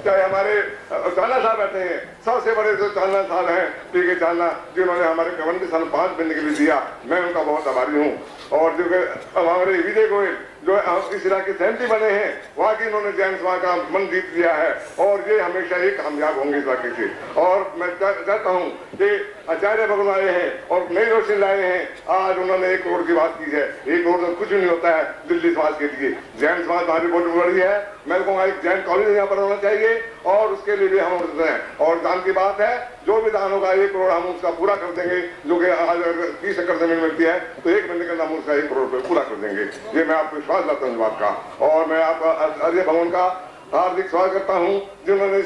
चाहे हमारे चांदना साहब बैठे हैं, सबसे बड़े जो चांदना साहब हैं पी के चांदना, जिन्होंने हमारे गवर्नमेंट सन 5 बनने के लिए दिया, मैं उनका बहुत आभारी हूँ। और जो हमारे विजय गोयल जो इस इलाके के एमपी बने हैं, वहाँ की इन्होंने जैन सभा का मन जीत लिया है और ये हमेशा ही कामयाब होंगे इस इलाके से। और मैं चाहता हूँ कि आचार्य भगवान आए हैं और नई रोशनी लाए हैं। आज उन्होंने 1 करोड़ की बात की है। 1 करोड़ तो कुछ भी नहीं होता है दिल्ली समाज के लिए। जैन समाज हमारी बहुत बड़ी है। मैं कहूँगा एक जैन कॉलेज यहाँ पर होना चाहिए और उसके लिए भी हम हैं। और दान की बात है, जो भी दान होगा 1 करोड़ हम उसका पूरा कर देंगे। जो कि आज 30 एकड़ जमीन मिलती है तो 1 महीने के अंदर हम उसका 1 करोड़ रुपये पूरा कर देंगे। ये मैं आपको विश्वास लाता हूँ इस बात का। और मैं आपका आचार्य भगवान का हार्दिक स्वागत करता हूँ जिन्होंने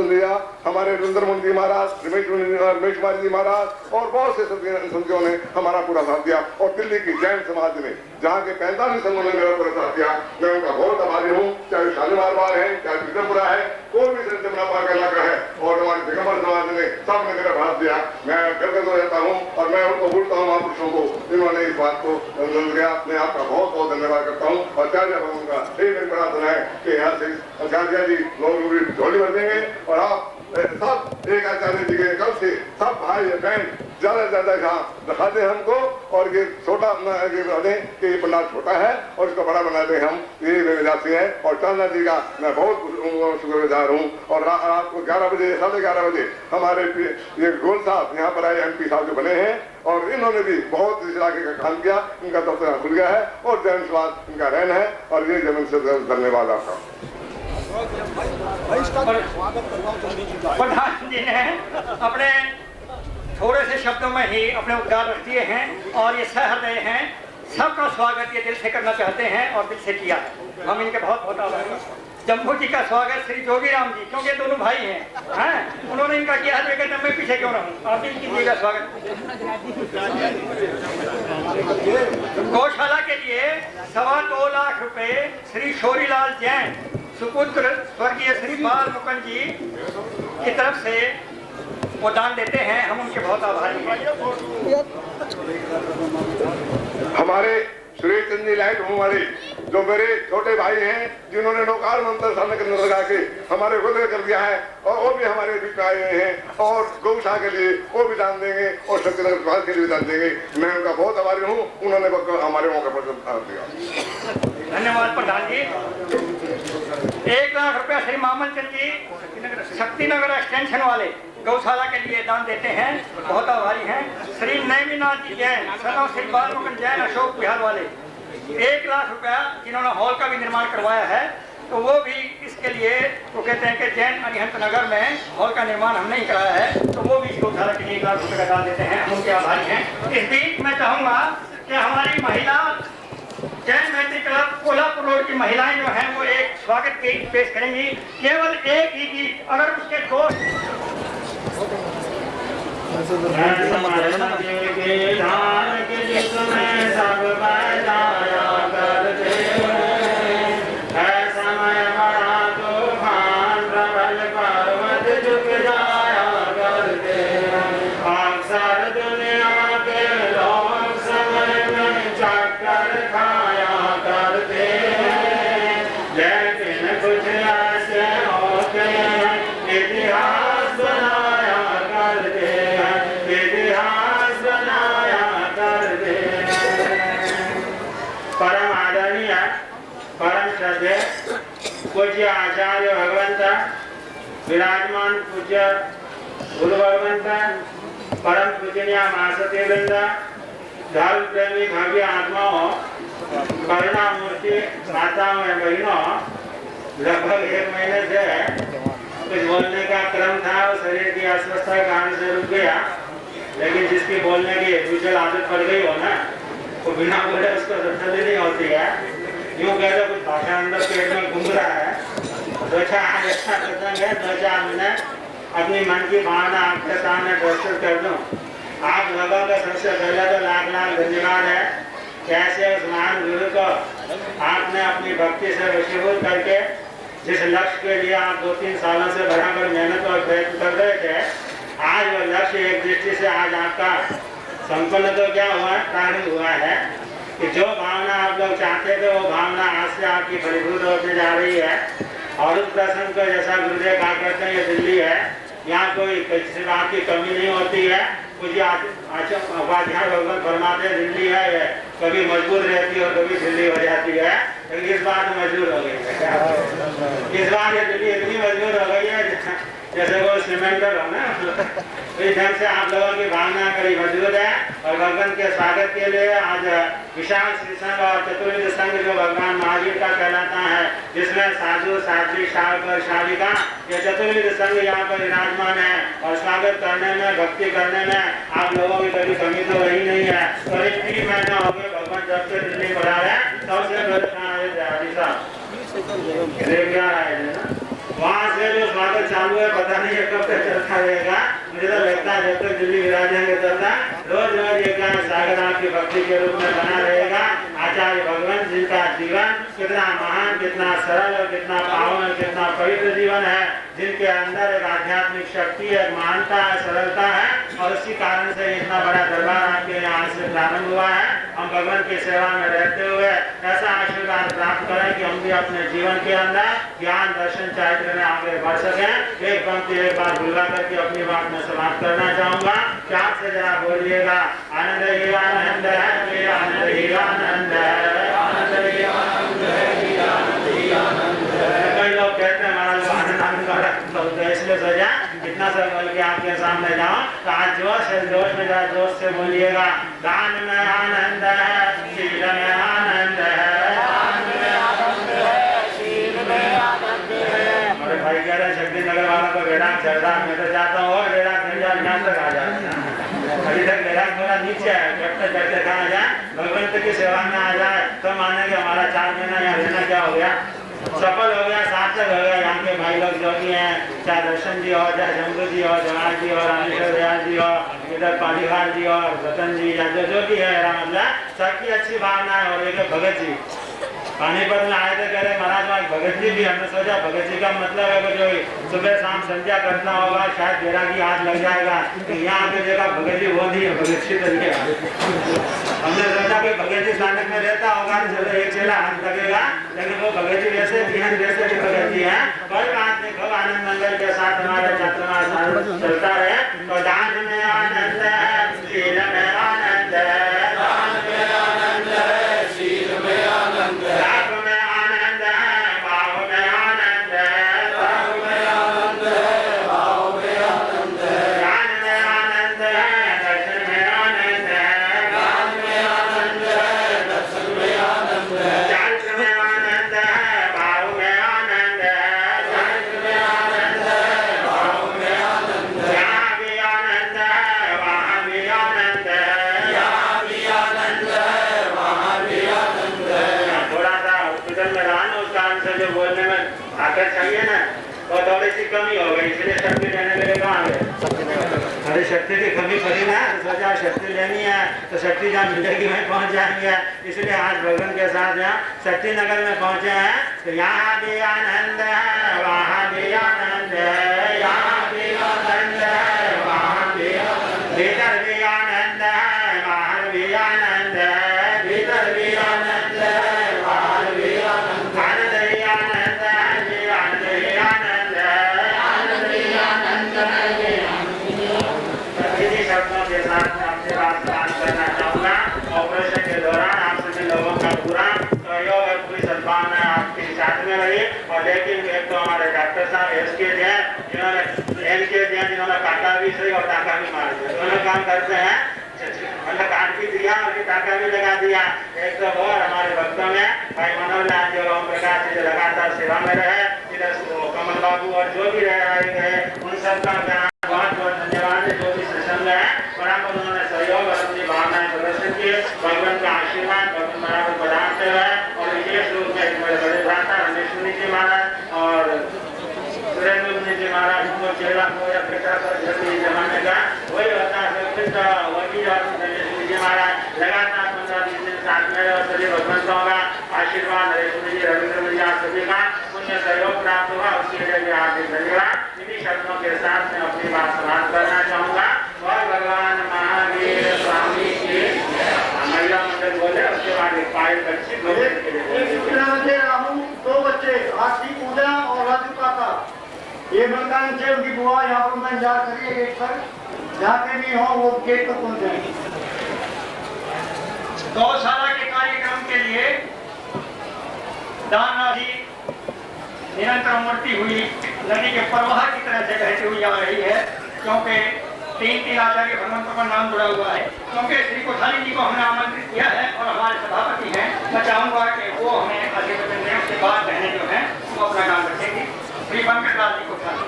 दिया। हमारे नरेंद्र मोदी जी महाराज, रमेश कुमार जी महाराज और बहुत से संतों ने हमारा पूरा साथ दिया। और दिल्ली की जैन समाज ने जहाँ के 45 संघों ने मेरा पूरा साथ दिया, मैं उनका बहुत आभारी हूँ। चाहे शालीमार बाग है, चाहे विक्रमपुरा है, कोई भी जमुना पार का इलाका है और हमारे दिगंबर समाज ने सबने मेरा साथ दिया। मैं गर्व हो जाता हूँ और मैं उनको बोलता हूँ महापुरुषों को, इन्होंने इस बात को किया। मैं आपका बहुत बहुत धन्यवाद करता हूँ। और आचार्य भगवान का यही मेरी प्रार्थना है कि यहाँ से आचार्य जी लोग झोली भर देंगे और आप सब एक आचार्य जी के कल से सब भाई बहन ज्यादा से ज्यादा यहाँ दिखा दे हमको। और ये छोटा कि ये पंडाल छोटा है और इसको बड़ा बना दे हम, ये मेरे से है। और चांदना जी का मैं बहुत शुक्रगुजार हूँ। और रात को 11 बजे 11:30 बजे हमारे ये गोल साहब यहाँ पर आए, MP साहब जो बने हैं, और इन्होंने भी बहुत इस इलाके का काम किया। इनका दफ्तर खुल गया है और जैन समाज इनका रहन है। और ये जमीन से धन्यवाद आपका। प्रधान जी ने अपने थोड़े से शब्दों में ही अपने उद्गार रख दिए हैं और ये सहृदय हैं। सबका स्वागत ये दिल से करना चाहते हैं और दिल से किया है। हम इनके बहुत बहुत आभारी हैं। जम्मू जी का स्वागत श्री जोगीराम जी, क्योंकि दोनों भाई हैं, उन्होंने इनका किया है। लेकिन मैं पीछे क्यों रहूं, आप भी कीजिएगा स्वागत। गौशाला के लिए 2.25 लाख रुपए श्री शोरीलाल जैन सुपुत्र स्वर्गीय श्री बाल मुकुंद जी की तरफ से वो दान देते हैं। हम उनके बहुत आभारी हैं। हमारे सुरेश चंद जी लाइट हमारे जो मेरे छोटे भाई हैं, जिन्होंने नौकार मंत्र सामने के अंदर लगा के हमारे हृदय कर दिया है, और वो भी हमारे बीच में आए हैं और गौशाला के लिए वो भी दान देंगे और शक्तिनगर विकास के लिए भी दान देंगे। मैं उनका बहुत आभारी हूँ। उन्होंने हमारे मौके पर साथ दिया। धन्यवाद प्रधान जी। 1 लाख रुपया श्री मामन चंद जी शक्तिनगर एक्सटेंशन वाले गौशाला के लिए दान देते हैं, बहुत आभारी हैं। श्री नैमीनाथ जी जैन सनौ श्री बाल मुकुंद जैन अशोक विहार वाले 1 लाख रुपया, जिन्होंने हॉल का भी निर्माण करवाया है। तो वो भी इसके लिए वो कहते हैं कि जैन अरिहंत नगर में हॉल का निर्माण हम नहीं कराया है, तो वो भी इस गौशाला के लिए 1 लाख रुपये का दान देते हैं। हम उनके आभारी हैं। इस बीच मैं चाहूँगा कि हमारी महिला जैन मैत्री क्लब कोल्हापुर रोड की महिलाएं जो हैं वो एक स्वागत गीत पेश करेंगी। केवल एक ही गीत, अगर उसके 2 पूज्य आचार्य भगवंत विराजमान पूज्य गुरु भगवंत परम पूजनीय मासती वृंद धर्म प्रेमी भव्य आत्माओं करुणा मूर्ति माताओं एवं बहनों, लगभग 1 महीने से कुछ बोलने का क्रम था और शरीर की अस्वस्थता के कारण से रुक गया। लेकिन जिसकी बोलने की दूसरी आदत पड़ गई हो ना, वो बिना बोले उसको तसल्ली नहीं होती है। यूँ कहते कुछ भाषा अंदर पेट में घूम रहा है। 2-4 अच्छा प्रसंग है, 2-4 मिनट अपनी मन की भावना आपके सामने प्रस्तुत कर दूं। आप लोगों का सबसे पहले तो लाख लाख धन्यवाद है। कैसे उस महान गुरु को आपने अपनी भक्ति से वशीभूत करके जिस लक्ष्य के लिए आप 2-3 सालों से भरपूर मेहनत और प्रयत्न कर रहे थे, आज वो लक्ष्य एक दृष्टि से आज आपका संपन्न तो क्या हुआ, प्रारंभ हुआ है कि जो भावना आप लोग चाहते थे वो भावना आज से आपकी फलीभूत होती जा रही है। और उस प्रसंग का जैसा गुरुदेव कहा करते हैं ये दिल्ली है, यहाँ कोई किसी बात की कमी नहीं होती है। कुछ उपाध्याय भगवान फरमाते हैं दिल्ली है ये कभी मजबूत रहती है और कभी दिल्ली हो जाती है, लेकिन इस बात मजबूर हो गई है। इस बार ये दिल्ली इतनी मजबूर हो गई है जैसे वो सीमेंटर हो ना, तो इस ढंग से आप लोगों की भावना कड़ी मजबूत है। और भगवान के स्वागत के लिए आज विशाल श्री संघ और चतुर्विध संघ जो भगवान महावीर का कहलाता है, जिसमें साधु साध्वी शावक और शाविका ये चतुर्विध संघ यहाँ पर विराजमान है। और स्वागत करने में भक्ति करने में आप लोगों की कभी कमी तो रही नहीं है। करीब 3 महीना हो गए भगवान जब से दिल्ली पढ़ा है, सबसे वहाँ से जो स्वागत चालू है पता नहीं है कब तक चलता रहेगा। मुझे तो लगता है जब तक दिल्ली विराजेंगे तब तक रोज रोज एक स्वागत आपकी भक्ति के रूप में बना रहेगा। आचार्य भगवान जिनका जीवन कितना महान, कितना सरल और कितना पावन और कितना पवित्र जीवन है, जिनके अंदर एक आध्यात्मिक शक्ति है, महानता है, सरलता है, और उसी कारण से इतना बड़ा दरबार आपके यहाँ से प्रारंभ हुआ है। हम भगवान की सेवा में रहते हुए ऐसा आशीर्वाद प्राप्त करें कि हम भी अपने जीवन के अंदर ज्ञान दर्शन चारित्र में आगे बढ़ सकें। एक पंक्ति एक बार बुलवा करके अपनी बात में समाप्त करना चाहूंगा। प्यार से जरा बोलिएगा, आनंद ही आनंद है, आनंद ही आनंद है, आनंद ही आनंद है। कई लोग कहते हैं महाराज आनंद आनंद का इसलिए सजा इतना सब बोल के आपके सामने जाओ, तो आज जोश में जरा जोश से बोलिएगा, दान में आनंद है, शील में आनंद है, भाई कह रहे शक्ति नगर वालों को बेड़ाक चढ़ा, मैं तो चाहता हूँ और बेड़ाक यहाँ तक आ जाए। अभी तक बेड़ाक थोड़ा नीचे है, जब तक चढ़ते कहा जाए भगवंत की सेवा में आ जाए तो माने कि हमारा 4 महीना यहाँ रहना क्या हो गया, सफल हो गया, सार्थक हो गया। यहाँ के भाई लोग जो भी हैं, चाहे दर्शन जी हो, चाहे शंभू जी हो, जवाहर जी हो, रामेश्वर दयाल जी हो, इधर पालीवाल जी हो, रतन जी या जो भी है, मेरा मतलब सबकी अच्छी भावना है। और एक भगत जी पानीपत में आए थे, कह रहे महाराज वहाँ भगत जी भी, हमने सोचा भगत जी का मतलब है जो सुबह शाम संध्या करना होगा, शायद बैरागी हाथ लग जाएगा। तो यहाँ आके देखा भगत जी वो नहीं है, भगत जी तरीके हमने सोचा कि भगत जी स्थानक में रहता होगा, चलो एक चेला हाथ लगेगा, लेकिन वो भगत जी वैसे भी भगत जी है। कोई बात नहीं, खूब आनंद मंगल के साथ हमारे छात्र चलता रहे। तो दान में आनंद है, शील में आनंद है, चाहिए ना, तो थोड़ी सी कमी हो गई, इसलिए शक्ति लेने के लिए कहाँ गए। अरे शक्ति की कमी पड़ी ना, तो सोचा शक्ति लेनी है तो शक्ति जहाँ मिलेगी वहीं पहुँच जाएंगे। इसलिए आज भगवान के साथ यहाँ शक्ति नगर में पहुँचे हैं। तो यहाँ भी आनंद है, वहाँ भी आनंद है, यहाँ भी आनंद है, वहाँ भी भीतर भी आनंद है, बाहर भी आनंद है, भीतर भी आनंद है, बाहर भी आनंद है, आपसे बात करना चाहूँगा। ऑपरेशन के दौरान आप सभी लोगों का पूरा सहयोग और पूरी सद्भावना आपके साथ में रही। और लेकिन एक तो हमारे डॉक्टर साहब जिन्होंने काका भी सही और टाका भी मार दिया, दोनों काम करते हैं, मतलब काट भी दिया और टाका भी लगा दिया। एक तो वो हमारे भक्तों में भाई मनोहर लाल जो ओम प्रकाश जो लगातार सेवा में रहे, इधर कमल बाबू और जो भी रह गए उन सबका बहुत बहुत धन्यवाद है। जो भी सेशन में है बराबर उन्होंने सहयोग और अपनी भावनाएं प्रदर्शन किए। भगवान का आशीर्वाद भगवान बराबर बढ़ाते हुए और विशेष रूप में मेरे बड़े भ्राता रमेश मुनि जी महाराज और सुरेंद्र मुनि जी महाराज को चेहरा को या बेटा पर जल्दी जमाने का वही होता है। वही रमेश मुनि जी महाराज लगातार 15-20 दिन साथ में और सभी भगवंतों का आशीर्वाद रमेश मुनि जी रविंद्र मुनि जी सभी का उनमें सहयोग प्राप्त हुआ, उसके लिए भी हार्दिक धन्यवाद। इन्हीं शब्दों के साथ मैं अपनी बात समाप्त करना चाहूँगा। और भगवान महावीर स्वामी की महिला मंडल बोले, उसके बाद एक पायल बच्ची बोले। 2 बच्चे आज की पूजा और ये मकान से उनकी बुआ यहाँ पर मैं जा करिए गेट पर, जहाँ पे भी हो वो गेट पर पहुँच जाएंगे। गौशाला के कार्यक्रम के लिए दान राशि निरंतर उमड़ती हुई नदी के प्रवाह की तरह से बहती हुई आ रही है, क्योंकि तीन आचार्य भगवंत का नाम जुड़ा हुआ है। क्योंकि श्री कोठारी जी को हमने आमंत्रित किया है और हमारे सभापति हैं, मैं चाहूंगा कि वो हमें अधिवचन देने के बाद बहनें जो हैं वो अपना नाम रखेंगी। श्री वेंकटराज जी कोठारी।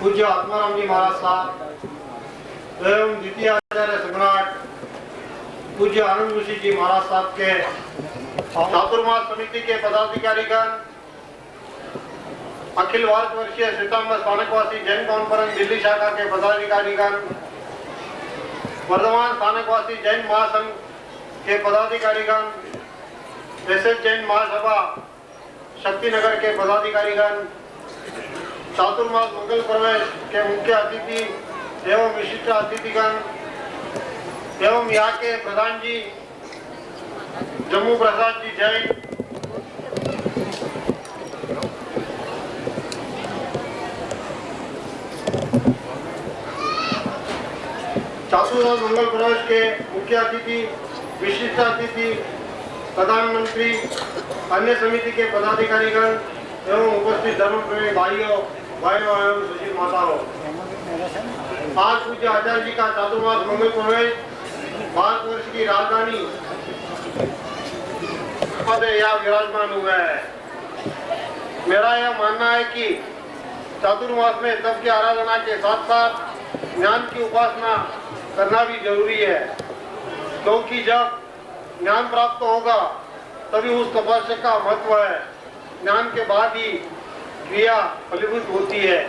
पूज्य आत्माराम जी महाराज साहब एवं द्वितीय आचार्य सम्राट पूज्य आनंद ऋषि जी महाराज साहब के चातुर्मास समिति के पदाधिकारीगण, अखिल भारतवर्षीय श्वेतांबर स्थानकवासी जैन कॉन्फ्रेंस दिल्ली शाखा के पदाधिकारीगण, वर्धमान स्थानकवासी जैन महासंघ के पदाधिकारीगण, एसएस जैन महासभा शक्तिनगर के पदाधिकारीगण, चातुर्मास मंगल प्रवेश के मुख्य अतिथि एवं विशिष्ट अतिथिगण एवं यहाँ के प्रधान जी जम्मू प्रसाद जी जैन, चातुर्मास मंगल प्रवेश के मुख्य अतिथि, विशिष्ट अतिथि, प्रधानमंत्री, अन्य समिति के पदाधिकारीगण एवं उपस्थित धर्मप्रेमी भाइयों एवं सुशील माताओं, आज पूज्य आचार्य जी का चातुर्मास मंगल प्रवेश भारतवर्ष की राजधानी यहाँ विराजमान हुआ है। मेरा यह मानना है कि चातुर्मास में तप की आराधना के साथ साथ ज्ञान की उपासना करना भी जरूरी है, क्योंकि जब ज्ञान प्राप्त होगा तभी उस तपस्या का महत्व है। ज्ञान के बाद ही क्रिया फलीभूत होती है।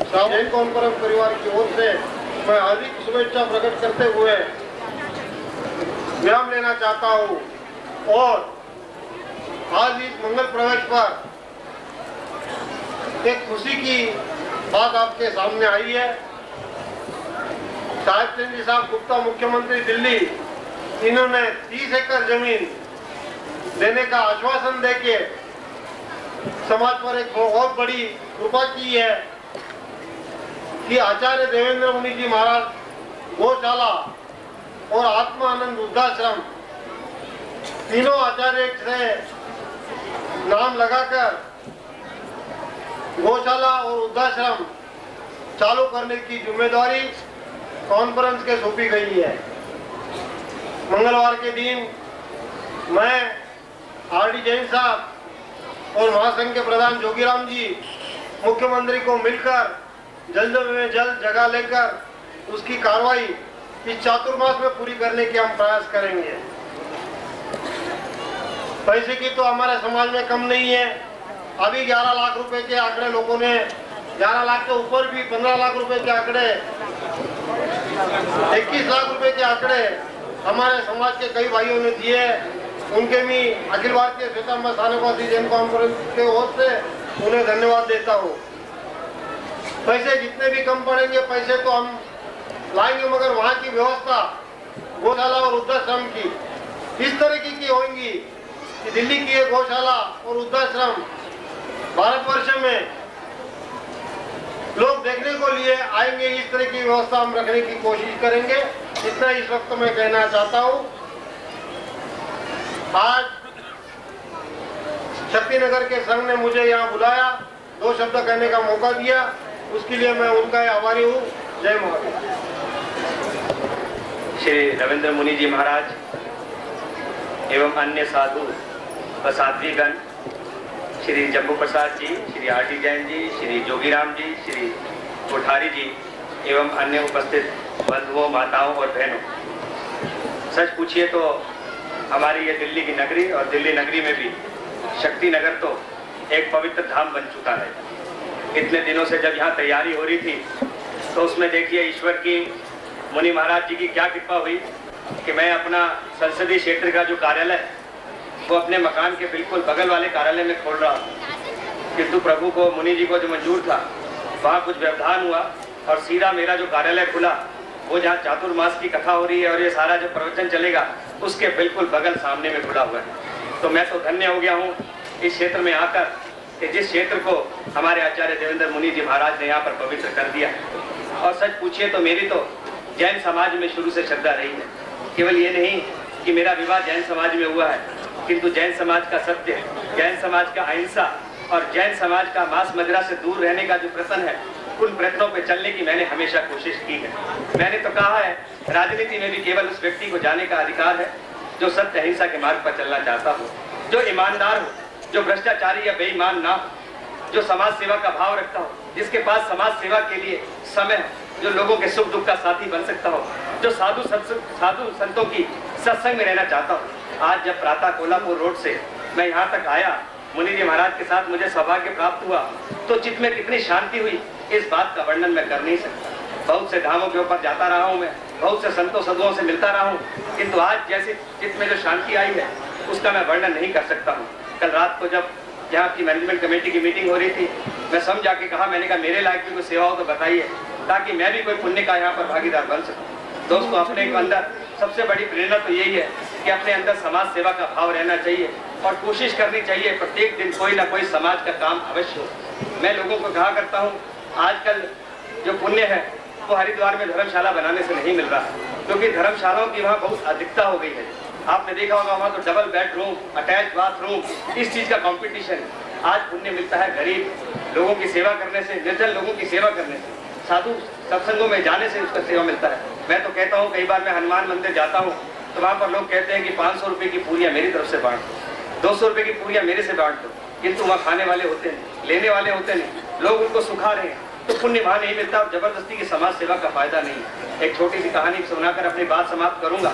जैन कॉन्फ्रेंस परिवार की ओर से मैं हार्दिक शुभेच्छा प्रकट करते हुए विराम लेना चाहता हूँ और आज इस मंगल प्रवेश पर एक खुशी की बात आपके सामने आई है। साहिब चंद जी साहब गुप्ता मुख्यमंत्री दिल्ली, इन्होंने 30 एकड़ जमीन देने का आश्वासन देके समाज पर एक बहुत बड़ी कृपा की है कि आचार्य देवेंद्र मुनि जी महाराज गौशाला और आत्मा आनंद वृद्धाश्रम तीनों आचार्य से नाम लगाकर गौशाला और वृद्धाश्रम चालू करने की जिम्मेदारी कॉन्फ्रेंस के सौंपी गई है। मंगलवार के दिन मैं आरडी जैन साहब और महासंघ के प्रधान जोगीराम जी मुख्यमंत्री को मिलकर जल्द में जल्द जगह लेकर उसकी कार्रवाई इस चातुर्मास में पूरी करने की हम प्रयास करेंगे। पैसे की तो हमारे समाज में कम नहीं है। अभी 11 लाख रुपए के आंकड़े लोगों ने, 11 लाख के ऊपर भी 15 लाख रुपए के आंकड़े, 21 लाख रुपए के आंकड़े हमारे समाज के कई भाइयों ने दिए। उनके भी अखिल भारतीय श्वेतांबर स्थानकवासी जैन कॉन्फ्रेंस के ओर से उन्हें धन्यवाद देता हूँ। पैसे जितने भी कम पड़ेंगे पैसे तो हम लाएंगे, मगर वहाँ की व्यवस्था गौशाला और वृद्धाश्रम की इस तरीके की होंगी कि दिल्ली की ये गौशाला और वृद्धाश्रम भारतवर्ष में लोग देखने को लिए आएंगे। इस तरह की व्यवस्था हम रखने की कोशिश करेंगे। इतना इस वक्त मैं कहना चाहता हूँ। आज शक्तिनगर के संघ ने मुझे यहाँ बुलाया, 2 शब्द कहने का मौका दिया, उसके लिए मैं उनका आभारी हूँ। जय महाराज। श्री रविंद्र मुनि जी महाराज एवं अन्य साधु व साध्वीगण, श्री जम्मू प्रसाद जी, श्री आरडी जैन जी, श्री जोगीराम जी, श्री कोठारी जी एवं अन्य उपस्थित बंधुओं, माताओं और बहनों, सच पूछिए तो हमारी ये दिल्ली की नगरी और दिल्ली नगरी में भी शक्ति नगर तो एक पवित्र धाम बन चुका है। इतने दिनों से जब यहाँ तैयारी हो रही थी तो उसमें देखिए ईश्वर की, मुनि महाराज जी की क्या कृपा हुई कि मैं अपना संसदीय क्षेत्र का जो कार्यालय है वो अपने मकान के बिल्कुल बगल वाले कार्यालय में खोल रहा हूँ। किंतु प्रभु को, मुनि जी को जो मंजूर था, वहाँ कुछ व्यवधान हुआ और सीधा मेरा जो कार्यालय खुला वो जहाँ चातुर्मास की कथा हो रही है और ये सारा जो प्रवचन चलेगा उसके बिल्कुल बगल सामने में खुला हुआ है। तो मैं तो धन्य हो गया हूँ इस क्षेत्र में आकर कि जिस क्षेत्र को हमारे आचार्य देवेंद्र मुनि जी महाराज ने यहाँ पर पवित्र कर दिया। और सच पूछिए तो मेरी तो जैन समाज में शुरू से श्रद्धा रही है। केवल ये नहीं कि मेरा विवाह जैन समाज में हुआ है, किंतु जैन समाज का सत्य, जैन समाज का अहिंसा और जैन समाज का मांस मदिरा से दूर रहने का जो प्रयत्न है, उन प्रयत्नों पे चलने की मैंने हमेशा कोशिश की है। मैंने तो कहा है राजनीति में भी केवल उस व्यक्ति को जाने का अधिकार है जो सत्य अहिंसा के मार्ग पर चलना चाहता हो, जो ईमानदार हो, जो भ्रष्टाचारी या बेईमान ना हो, जो समाज सेवा का भाव रखता हो, जिसके पास समाज सेवा के लिए समय हो, जो लोगों के सुख दुख का साथी बन सकता हो, जो साधु संतों की सत्संग में रहना चाहता हो। आज जब प्रातः कोल्हापुर रोड से मैं यहाँ तक आया, मुनि जी महाराज के साथ मुझे सौभाग्य प्राप्त हुआ, तो चित्त में कितनी शांति हुई इस बात का वर्णन मैं कर नहीं सकता। बहुत से धामों के ऊपर जाता रहा हूँ मैं, बहुत से संतों साधुओं से मिलता रहा हूँ, किंतु आज जैसे चित्त में जो शांति आई है उसका मैं वर्णन नहीं कर सकता हूँ। कल रात को जब यहाँ की मैनेजमेंट कमेटी की मीटिंग हो रही थी, मैं समझा के कहा, मैंने कहा मेरे लायक भी कोई सेवा हो तो बताइए, ताकि मैं भी कोई पुण्य का यहाँ पर भागीदार बन सकूँ। दोस्तों, अपने अंदर सबसे बड़ी प्रेरणा तो यही है कि अपने अंदर समाज सेवा का भाव रहना चाहिए और कोशिश करनी चाहिए प्रत्येक दिन कोई ना कोई समाज का काम अवश्य हो। मैं लोगों को कहा करता हूँ, आजकल जो पुण्य है वो हरिद्वार में धर्मशाला बनाने से नहीं मिल रहा, क्योंकि धर्मशालाओं की वहाँ बहुत अधिकता हो गई है। आपने देखा होगा वहाँ तो डबल बेडरूम, अटैच बाथरूम, इस चीज का कंपटीशन। आज पुण्य मिलता है गरीब लोगों की सेवा करने से, निर्जल लोगों की सेवा करने से, साधु सत्संगों में जाने से उसका सेवा मिलता है। मैं तो कहता हूँ, कई बार मैं हनुमान मंदिर जाता हूँ तो वहाँ पर लोग कहते हैं कि 500 रुपए की पूरियाँ मेरी तरफ से बांट दो, 200 रुपए की पूरियाँ मेरे से बांट दो, किंतु वहाँ खाने वाले होते नहीं, लेने वाले होते नहीं, लोग उनको सुखा रहे हैं, तो पुण्य वहाँ नहीं मिलता और जबरदस्ती की समाज सेवा का फायदा नहीं है। एक छोटी सी कहानी सुनाकर अपनी बात समाप्त करूंगा।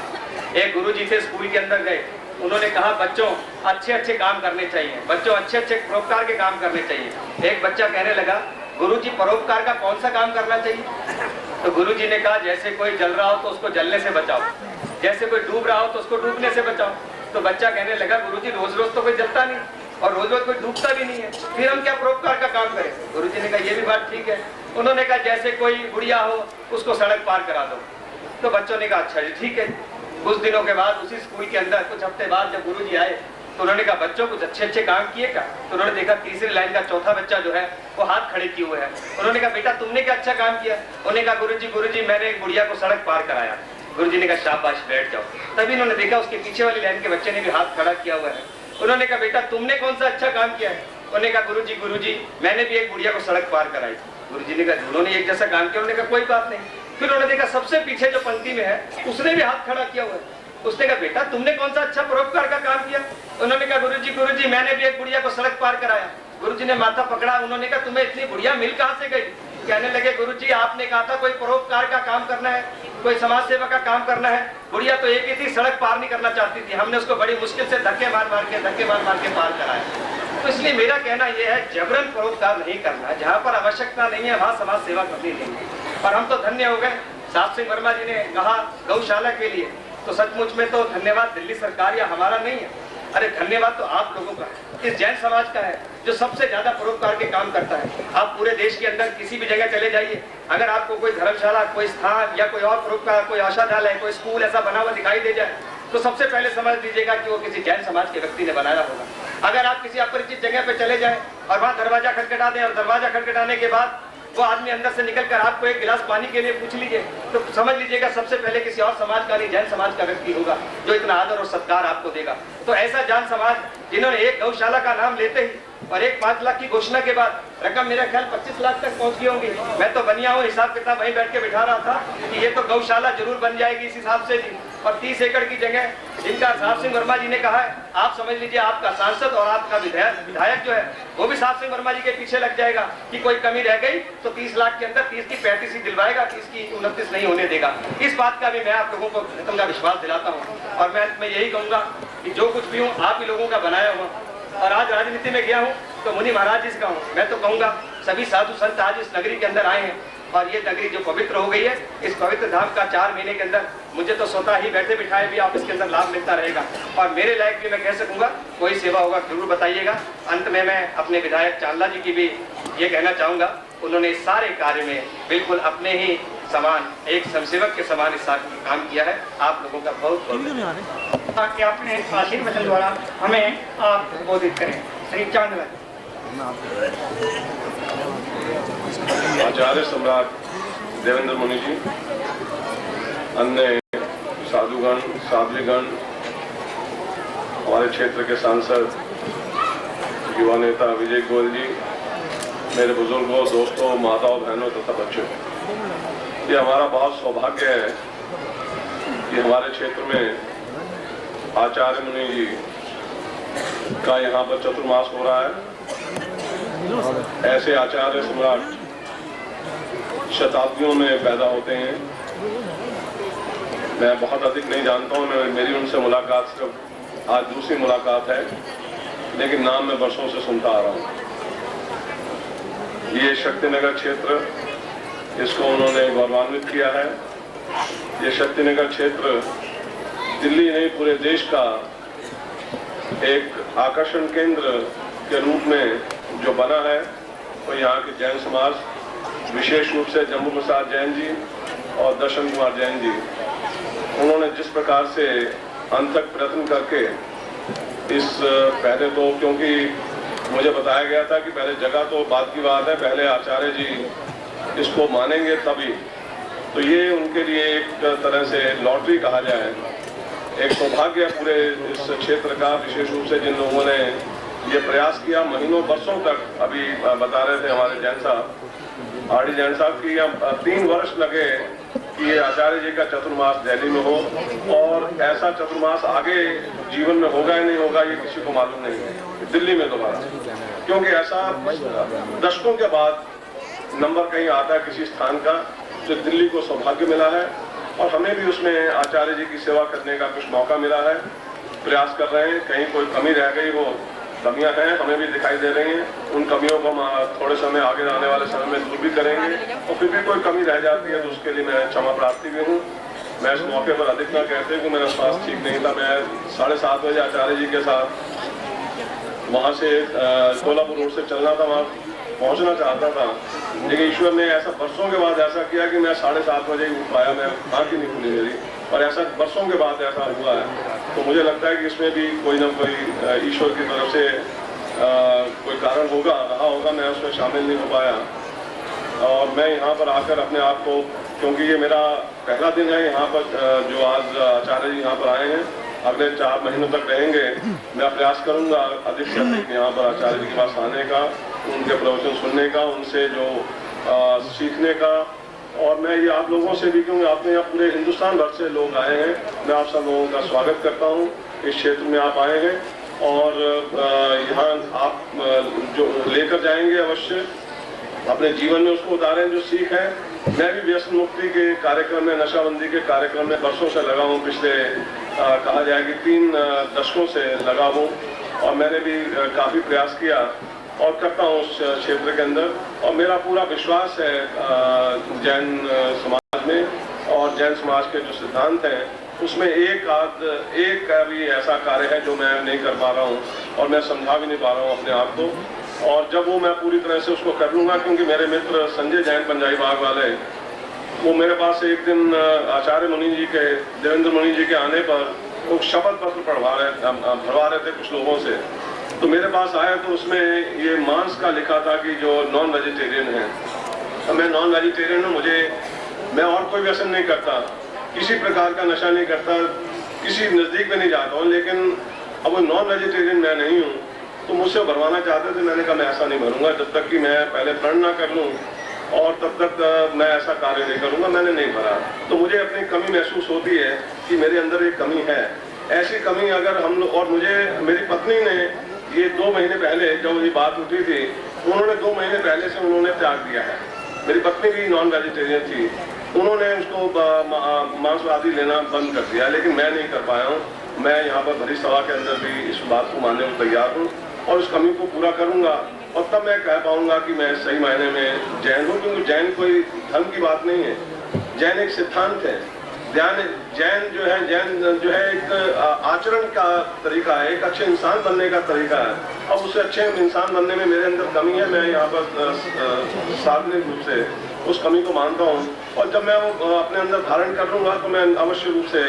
एक गुरुजी थे, स्कूल के अंदर गए, उन्होंने कहा बच्चों अच्छे अच्छे काम करने चाहिए, बच्चों अच्छे अच्छे परोपकार के काम करने चाहिए। एक बच्चा कहने लगा, गुरुजी परोपकार का कौन सा काम करना चाहिए? तो गुरुजी ने कहा, जैसे कोई जल रहा हो तो उसको जलने से बचाओ, जैसे कोई डूब रहा हो तो उसको डूबने से बचाओ। तो बच्चा कहने लगा, गुरुजी रोज रोज तो कोई जलता नहीं और रोज रोज कोई डूबता भी नहीं है, फिर हम क्या परोपकार का काम करें? गुरुजी ने कहा, ये भी बात ठीक है। उन्होंने कहा, जैसे कोई बुढ़िया हो उसको सड़क पार करा दो। तो बच्चों ने कहा, अच्छा जी ठीक है। कुछ दिनों के बाद उसी स्कूल के अंदर कुछ हफ्ते बाद जब गुरुजी आए तो उन्होंने कहा, बच्चों कुछ अच्छे अच्छे काम किए क्या? तो उन्होंने देखा तीसरी लाइन का चौथा बच्चा जो है वो हाथ खड़े किए हुए है। उन्होंने कहा, बेटा तुमने क्या अच्छा काम किया? उन्होंने कहा, गुरुजी मैंने एक बुढ़िया को सड़क पार कराया। गुरुजी ने कहा, शाबाश, बैठ जाओ। तभी उन्होंने देखा उसके पीछे वाली लाइन के बच्चे ने भी हाथ खड़ा किया हुआ है। उन्होंने कहा, बेटा तुमने कौन सा अच्छा काम किया है? उन्होंने कहा, गुरुजी मैंने भी एक बुढ़िया को सड़क पार कराई। गुरुजी ने कहा, दोनों ने एक जैसा काम किया? उन्होंने कहा, कोई बात नहीं। फिर उन्होंने देखा सबसे पीछे जो पंक्ति में है उसने भी हाथ खड़ा किया हुआ है। उसने कहा, बेटा तुमने कौन सा अच्छा परोपकार का काम किया? उन्होंने कहा, गुरुजी मैंने भी एक बुढ़िया को सड़क पार कराया। गुरुजी ने माथा पकड़ा, उन्होंने कहा, तुम्हें इतनी बुढ़िया मिल कहां से गई? कहने लगे, गुरुजी आपने कहा था कोई परोपकार का काम करना है, कोई समाज सेवा का काम करना है। बुढ़िया तो एक ही थी, सड़क पार नहीं करना चाहती थी, हमने उसको बड़ी मुश्किल से धक्के मार मार के पार कराया। तो इसलिए मेरा कहना यह है, जबरन परोपकार नहीं करना, जहाँ पर आवश्यकता नहीं है वहाँ समाज सेवा करनी नहीं। पर हम तो धन्य हो गए। साहब सिंह वर्मा जी ने कहा गौशाला के लिए, तो सचमुच में तो धन्यवाद दिल्ली सरकार या हमारा नहीं है, अरे धन्यवाद तो आप लोगों का है, इस जैन समाज का है जो सबसे ज्यादा परोपकार के काम करता है। आप पूरे देश के अंदर किसी भी जगह चले जाइए, अगर आपको कोई धर्मशाला, कोई स्थान या कोई और परोपकार, कोई औषधालय, कोई स्कूल ऐसा बना हुआ दिखाई दे जाए तो सबसे पहले समझ लीजिएगा कि वो किसी जैन समाज के व्यक्ति ने बनाया होगा। अगर आप किसी अपरिचित जगह पे चले जाएं और वहाँ दरवाजा खटखटा दें और दरवाजा खटखटाने के बाद वो आदमी अंदर से निकलकर आपको एक गिलास पानी के लिए पूछ लीजिए, तो समझ लीजिएगा सबसे पहले किसी और समाज का नहीं, जैन समाज का व्यक्ति होगा जो इतना आदर और सत्कार आपको देगा। तो ऐसा जैन समाज जिन्होंने एक गौशाला का नाम लेते ही और एक 5 लाख की घोषणा के बाद रकम मेरा ख्याल 25 लाख तक पहुंच गई होंगी। मैं तो बनिया हूँ, हिसाब किताब वहीं बैठ के बिठा रहा था कि ये तो गौशाला जरूर बन जाएगी इस हिसाब से भी। और 30 एकड़ की जगह जिनका साहब सिंह वर्मा जी ने कहा है, आप समझ लीजिए आपका सांसद और आपका विधायक जो है वो भी साहब सिंह वर्मा जी के पीछे लग जाएगा कि कोई कमी रह गई तो 30 लाख के अंदर 30 की 35 ही दिलवाएगा, 30 की 29 नहीं होने देगा। इस बात का भी मैं आप लोगों को का विश्वास दिलाता हूँ। और मैं यही कहूँगा कि जो कुछ भी हूँ आप ही लोगों का बनाया हुआ, और आज राजनीति में गया हूँ तो मुनि महाराज जी का हूँ। मैं तो कहूँगा सभी साधु संत आज इस नगरी के अंदर आए हैं और ये नगरी जो पवित्र हो गई है, इस पवित्र धाम का 4 महीने के अंदर मुझे तो स्वतः ही बैठे बिठाए भी आप इसके अंदर लाभ मिलता रहेगा। और मेरे लायक भी मैं कह सकूंगा, कोई सेवा होगा जरूर बताइएगा। अंत में मैं अपने विधायक चांदला जी की भी ये कहना चाहूँगा, उन्होंने इस सारे कार्य में बिल्कुल अपने ही समान, एक स्वयंसेवक के समान इस काम किया है। आप लोगों का बहुत बहुत ताकि अपने आशीर्वचन द्वारा हमें आप संबोधित करें। श्री चांदला आचार्य सम्राट देवेंद्र मुनि जी, अन्य साधुगण, साध्वीगण, हमारे क्षेत्र के सांसद, युवा नेता विजय गोयल जी, मेरे बुजुर्गों, दोस्तों, माताओं, बहनों तथा बच्चों, ये हमारा बहुत सौभाग्य है कि हमारे क्षेत्र में आचार्य मुनि जी का यहाँ पर चतुर्मास हो रहा है। ऐसे आचार्य सम्राट शताब्दियों में पैदा होते हैं। मैं बहुत अधिक नहीं जानता हूँ, मेरी उनसे मुलाकात सिर्फ आज दूसरी मुलाकात है, लेकिन नाम मैं वर्षों से सुनता आ रहा हूँ। ये शक्तिनगर क्षेत्र, इसको उन्होंने गौरवान्वित किया है। ये शक्तिनगर क्षेत्र दिल्ली नहीं पूरे देश का एक आकर्षण केंद्र के रूप में जो बना है, वो यहाँ के जैन समाज, विशेष रूप से जम्बू प्रसाद जैन जी और दर्शन कुमार जैन जी, उन्होंने जिस प्रकार से अनथक प्रयत्न करके इस पहले तो, क्योंकि मुझे बताया गया था कि पहले जगह तो बात की बात है, पहले आचार्य जी इसको मानेंगे तभी, तो ये उनके लिए एक तरह से लॉटरी कहा जाए, एक सौभाग्य पूरे इस क्षेत्र का, विशेष रूप से जिन लोगों ने ये प्रयास किया महीनों वर्षों तक। अभी बता रहे थे हमारे जैन साहब, आरडी जैन साहब की 3 वर्ष लगे कि ये आचार्य जी का चतुर्मास दिल्ली में हो, और ऐसा चतुर्मास आगे जीवन में होगा या नहीं होगा ये किसी को मालूम नहीं है दिल्ली में दोबारा, क्योंकि ऐसा दशकों के बाद नंबर कहीं आता है किसी स्थान का, जो दिल्ली को सौभाग्य मिला है। और हमें भी उसमें आचार्य जी की सेवा करने का कुछ मौका मिला है। प्रयास कर रहे हैं, कहीं कोई कमी रह गई हो, कमियां हैं, हमें भी दिखाई दे रही हैं, उन कमियों को हम थोड़े समय आगे आने वाले समय में दूर भी करेंगे। और फिर भी कोई कमी रह जाती है तो उसके लिए मैं क्षमा प्रार्थी भी हूँ। मैं इस मौके पर अधिक ना कहते कि मेरा स्वास्थ्य ठीक नहीं था। मैं 7:30 बजे आचार्य जी के साथ वहाँ से कोल्हापुर रोड से चलना था, वहाँ पहुँचना चाहता था, लेकिन ईश्वर ने ऐसा वर्षों के बाद ऐसा किया कि मैं 7:30 बजे ही उठ पाया, मैं आँख ही नहीं खुली मेरी, और ऐसा वर्षों के बाद ऐसा हुआ है। तो मुझे लगता है कि इसमें भी कोई ना कोई ईश्वर की तरफ से कोई कारण होगा, रहा होगा, मैं उसमें शामिल नहीं हो पाया। और मैं यहाँ पर आकर अपने आप को, क्योंकि ये मेरा पहला दिन है यहाँ पर, जो आज आचार्य जी यहाँ पर आए हैं, अगले 4 महीनों तक रहेंगे। मैं प्रयास करूँगा अधिक से अधिक यहाँ पर आचार्य जी के पास आने का, उनके प्रवचन सुनने का, उनसे जो सीखने का। और मैं ये आप लोगों से भी, क्योंकि आपने यहाँ पूरे हिंदुस्तान भर से लोग आए हैं, मैं आप सब लोगों का स्वागत करता हूँ। इस क्षेत्र में आप आए हैं और यहाँ आप जो लेकर जाएंगे अवश्य अपने जीवन में, उसको उतारें जो सीख है। मैं भी व्यसन मुक्ति के कार्यक्रम में, नशाबंदी के कार्यक्रम में वर्षों से लगा हूँ, पिछले कहा जाए कि 3 दशकों से लगा हूँ, और मैंने भी काफ़ी प्रयास किया और करता हूँ उस क्षेत्र के अंदर। और मेरा पूरा विश्वास है जैन समाज में, और जैन समाज के जो सिद्धांत हैं उसमें एक का भी ऐसा कार्य है जो मैं नहीं कर पा रहा हूँ, और मैं समझा भी नहीं पा रहा हूँ अपने आप को। और जब वो मैं पूरी तरह से उसको कर लूँगा, क्योंकि मेरे मित्र संजय जैन पंजाबी बाग वाले, वो मेरे पास एक दिन आचार्य मुनि जी के, देवेंद्र मुनि जी के आने पर वो शपथ पत्र भरवा रहे थे कुछ लोगों से, तो मेरे पास आया तो उसमें ये मांस का लिखा था कि जो नॉन वेजिटेरियन है। तो मैं नॉन वेजिटेरियन हूँ, मैं और कोई व्यसन नहीं करता, किसी प्रकार का नशा नहीं करता, किसी नज़दीक में नहीं जाता हूँ, लेकिन अब वो नॉन वेजिटेरियन मैं नहीं हूँ, तो मुझसे भरवाना चाहते थे। मैंने कहा मैं ऐसा नहीं भरूंगा जब तक कि मैं पहले प्रण ना कर लूँ, और तब तक मैं ऐसा कार्य नहीं करूँगा। मैंने नहीं भरा, तो मुझे अपनी कमी महसूस होती है कि मेरे अंदर एक कमी है। ऐसी कमी अगर हम लोग, और मुझे मेरी पत्नी ने ये 2 महीने पहले जब ये बात उठी थी, उन्होंने 2 महीने पहले से उन्होंने त्याग दिया है। मेरी पत्नी भी नॉन वेजिटेरियन थी, उन्होंने उसको मांसवादी लेना बंद कर दिया, लेकिन मैं नहीं कर पाया हूँ। मैं यहाँ पर भरी सभा के अंदर भी इस बात को मानने को तैयार हूँ, और उस कमी को पूरा करूँगा, और तब मैं कह पाऊँगा कि मैं सही मायने में जैन हूँ। क्योंकि जैन कोई धर्म की बात नहीं है, जैन एक सिद्धांत है। जैन जो है एक आचरण का तरीका है, एक अच्छे इंसान बनने का तरीका है। अब उसे अच्छे इंसान बनने में मेरे अंदर कमी है। मैं यहाँ पर सार्वजनिक रूप से उस कमी को मानता हूँ। और जब मैं वो अपने अंदर धारण कर लूँगा तो मैं अवश्य रूप से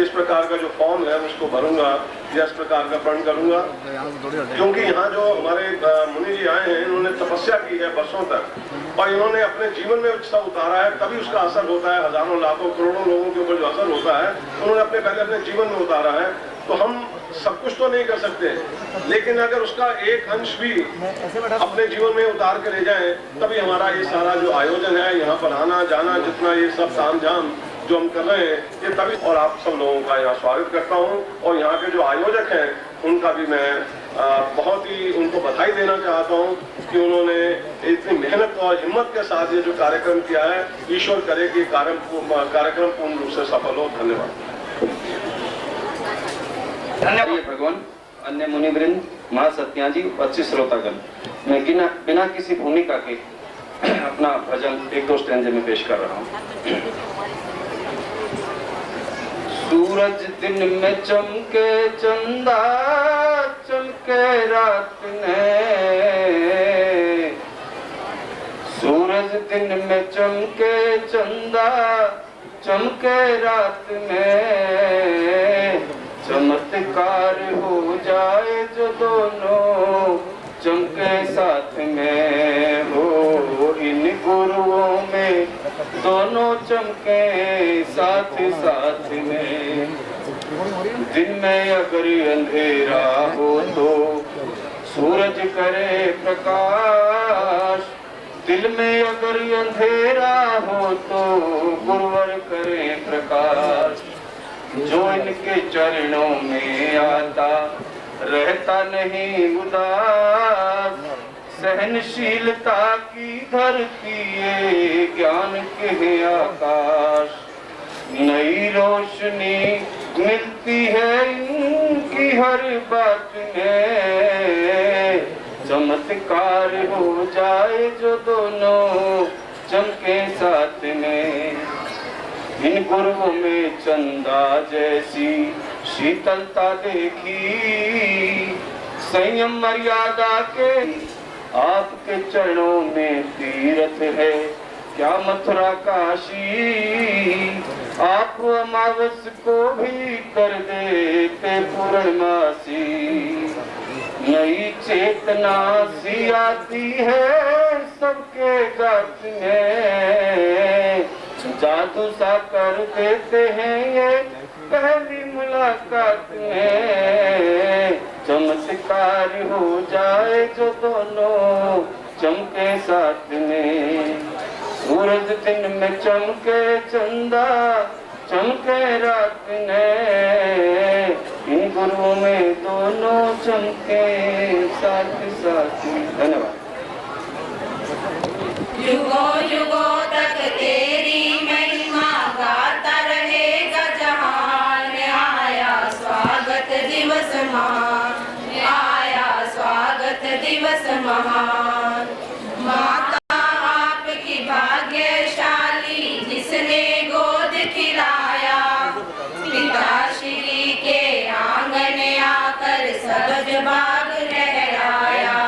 इस प्रकार का जो फॉर्म है उसको भरूंगा या इस प्रकार का प्रण करूंगा। क्योंकि यहाँ जो हमारे मुनि जी आए हैं, इन्होंने तपस्या की है वर्षों तक और इन्होंने अपने जीवन में उसका उतारा है, तभी उसका असर होता है। हजारों लाखों करोड़ों लोगों के ऊपर जो असर होता है उन्होंने पहले अपने जीवन में उतारा है। तो हम सब कुछ तो नहीं कर सकते, लेकिन अगर उसका एक अंश भी अपने जीवन में उतार के ले जाए, तभी हमारा ये सारा जो आयोजन है, यहाँ पर आना जाना, जितना ये सब तामझाम जो हम कर रहे हैं, ये तभी। और आप सब लोगों का यहाँ स्वागत करता हूँ और यहाँ के जो आयोजक हैं उनका भी मैं बहुत ही उनको बधाई देना चाहता हूँ कि उन्होंने इतनी मेहनत और हिम्मत के साथ ये जो कार्यक्रम किया है। ईश्वर करे कि कार्यक्रम पूर्ण रूप से सफल हो। धन्यवाद। धन्यवाद भगवान। अन्य मुनिवृंद, महासत्या जी, अच्छी श्रोतागण, मैं बिना किसी भूमिका के अपना भजन एक दो स्टैंजे में पेश कर रहा हूँ। सूरज दिन में चमके, चंदा चमके रात में, सूरज दिन में चमके, चंदा चमके रात में, चमत्कार हो जाए जो दोनों चमके साथ में हो। इन गुरुओं में दोनों चमके साथ साथ में। दिन में अगर अंधेरा हो तो सूरज करे प्रकाश, दिल में अगर अंधेरा हो तो गुरुवर करे प्रकाश। जो इनके चरणों में आता रहता नहीं उदास, सहनशीलता की धरती ये ज्ञान के आकाश। नई रोशनी मिलती है इनकी हर बात में, चमत्कार हो जाए जो दोनों चमके साथ में। इन गुरुओं में चंदा जैसी शीतलता देखी, संयम मर्यादा के आपके चरणों में तीर्थ है क्या मथुरा काशी। आप अमावस को भी कर देते पूर्णमासी। नई चेतना सी आती है सबके गात में, जादू सा कर देते हैं ये पहली मुलाकात में। चमत्कार हो जाए जो दोनों चमके साथ में। सूरज दिन में चमके, चंदा चमके रात में, इन गुरुओं में दोनों चमके साथ साथ। धन्यवाद। युगों युगों तक तेरी महिमा गाता रहेगा जहान। आया स्वागत दिवस महान, आया स्वागत दिवस महान। माता आपकी भाग्यशाली जिसने गोद खिलाया, पिता श्री के आंगन आकर सबज बाग लहराया।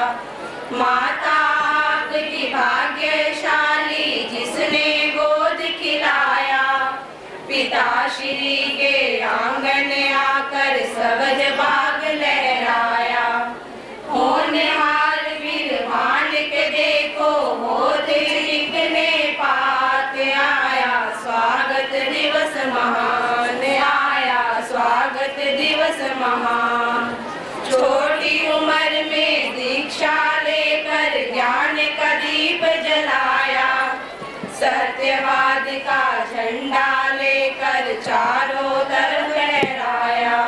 माता आपकी भाग्यशाली जिसने गोद खिलाया, पिता श्री के आंगन आकर सबज बाग लहराया। होनहार विद्वान के देखो होते लिखने पात, आया स्वागत दिवस महान, आया स्वागत दिवस महान। छोटी उम्र में दीक्षा लेकर ज्ञान का दीप जलाया, सत्यवाद का झंडा लेकर चारों तरफ लहराया।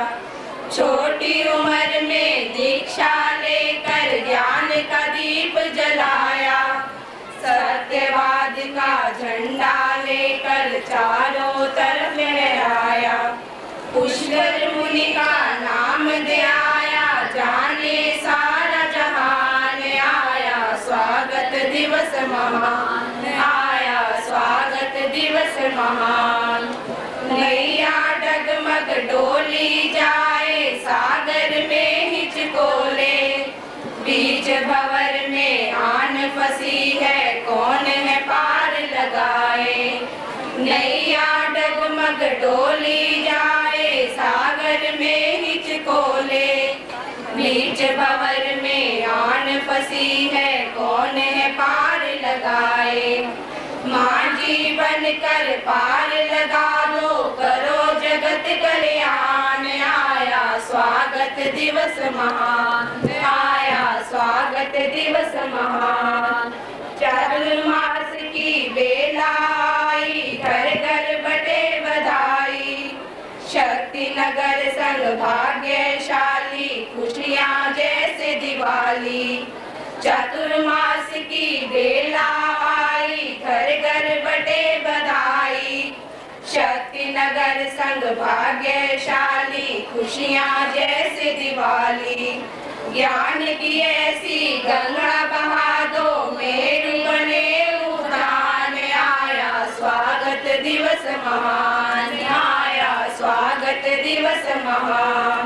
छोटी उम्र में दीक्षा लेकर ज्ञान का दीप जलाया, सत्यवाद का झंडा लेकर चारों तरफ लहराया। पुष्कर मुनि का नाम दे आया, जाने सारा जहान। आया स्वागत दिवस महान, आया स्वागत दिवस महान। नैया डगमग डोली जाए सागर में हिचकोले, बीच भंवर में आन फंसी है कौन है पार लगा। नैया डगमग डोली जाए सागर में हिचकोले, बीच भंवर में आन फंसी है कौन है पार लगाए। मांझी बनकर पार लगा दो करो जगत कल्याण, आया स्वागत दिवस महान, आया स्वागत दिवस महान। चातुर्मास की बेला आई घर घर बटे बधाई, शक्ति नगर संग भाग्यशाली खुशियाँ जैसे दिवाली। चातुर्मास की बेला आई घर घर बटे बधाई, शक्ति नगर संग भाग्यशाली खुशियाँ जैसे दिवाली। ज्ञान की ऐसी गंगा बहा दो मेरु बने उड़ान, आया स्वागत दिवस महान, आया स्वागत दिवस महान।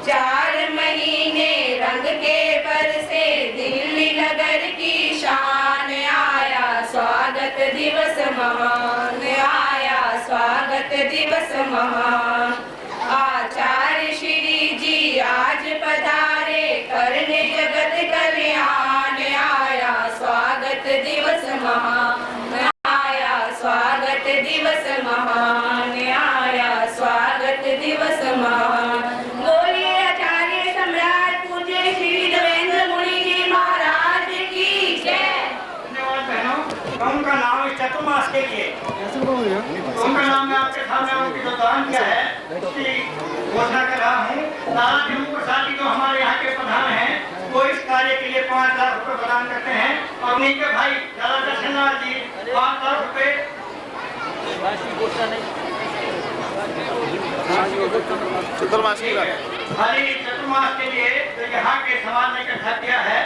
4 महीने रंग के बरसे दिल्ली नगर की शान, आया स्वागत दिवस महान, आया स्वागत दिवस महान। आचार्य श्री जी आज पधारे करने जगत कल्याण, आया स्वागत दिवस महान, आया स्वागत दिवस महान, आया स्वागत दिवस महान। बोलिए आचार्य सम्राट पूज्य श्री देवेंद्र मुनि जी महाराज की जय। धन्यवाद बहनों। उनका नाम इस चतुर्मास के लिए, उनका नाम मैं आपके सामने उनकी जो दान किया है उसकी घोषणा कर रहा हूँ। लाला जम्मू प्रसाद जी जो हमारे यहाँ के प्रधान हैं, वो इस कार्य के लिए 5 लाख रुपए प्रदान करते हैं और उन्हीं के भाई लाला दर्शनलाल जी 5 लाख रुपए चतुर्मास की बात खाली चतुर्मास के लिए जो यहाँ के समाज ने इकट्ठा किया है।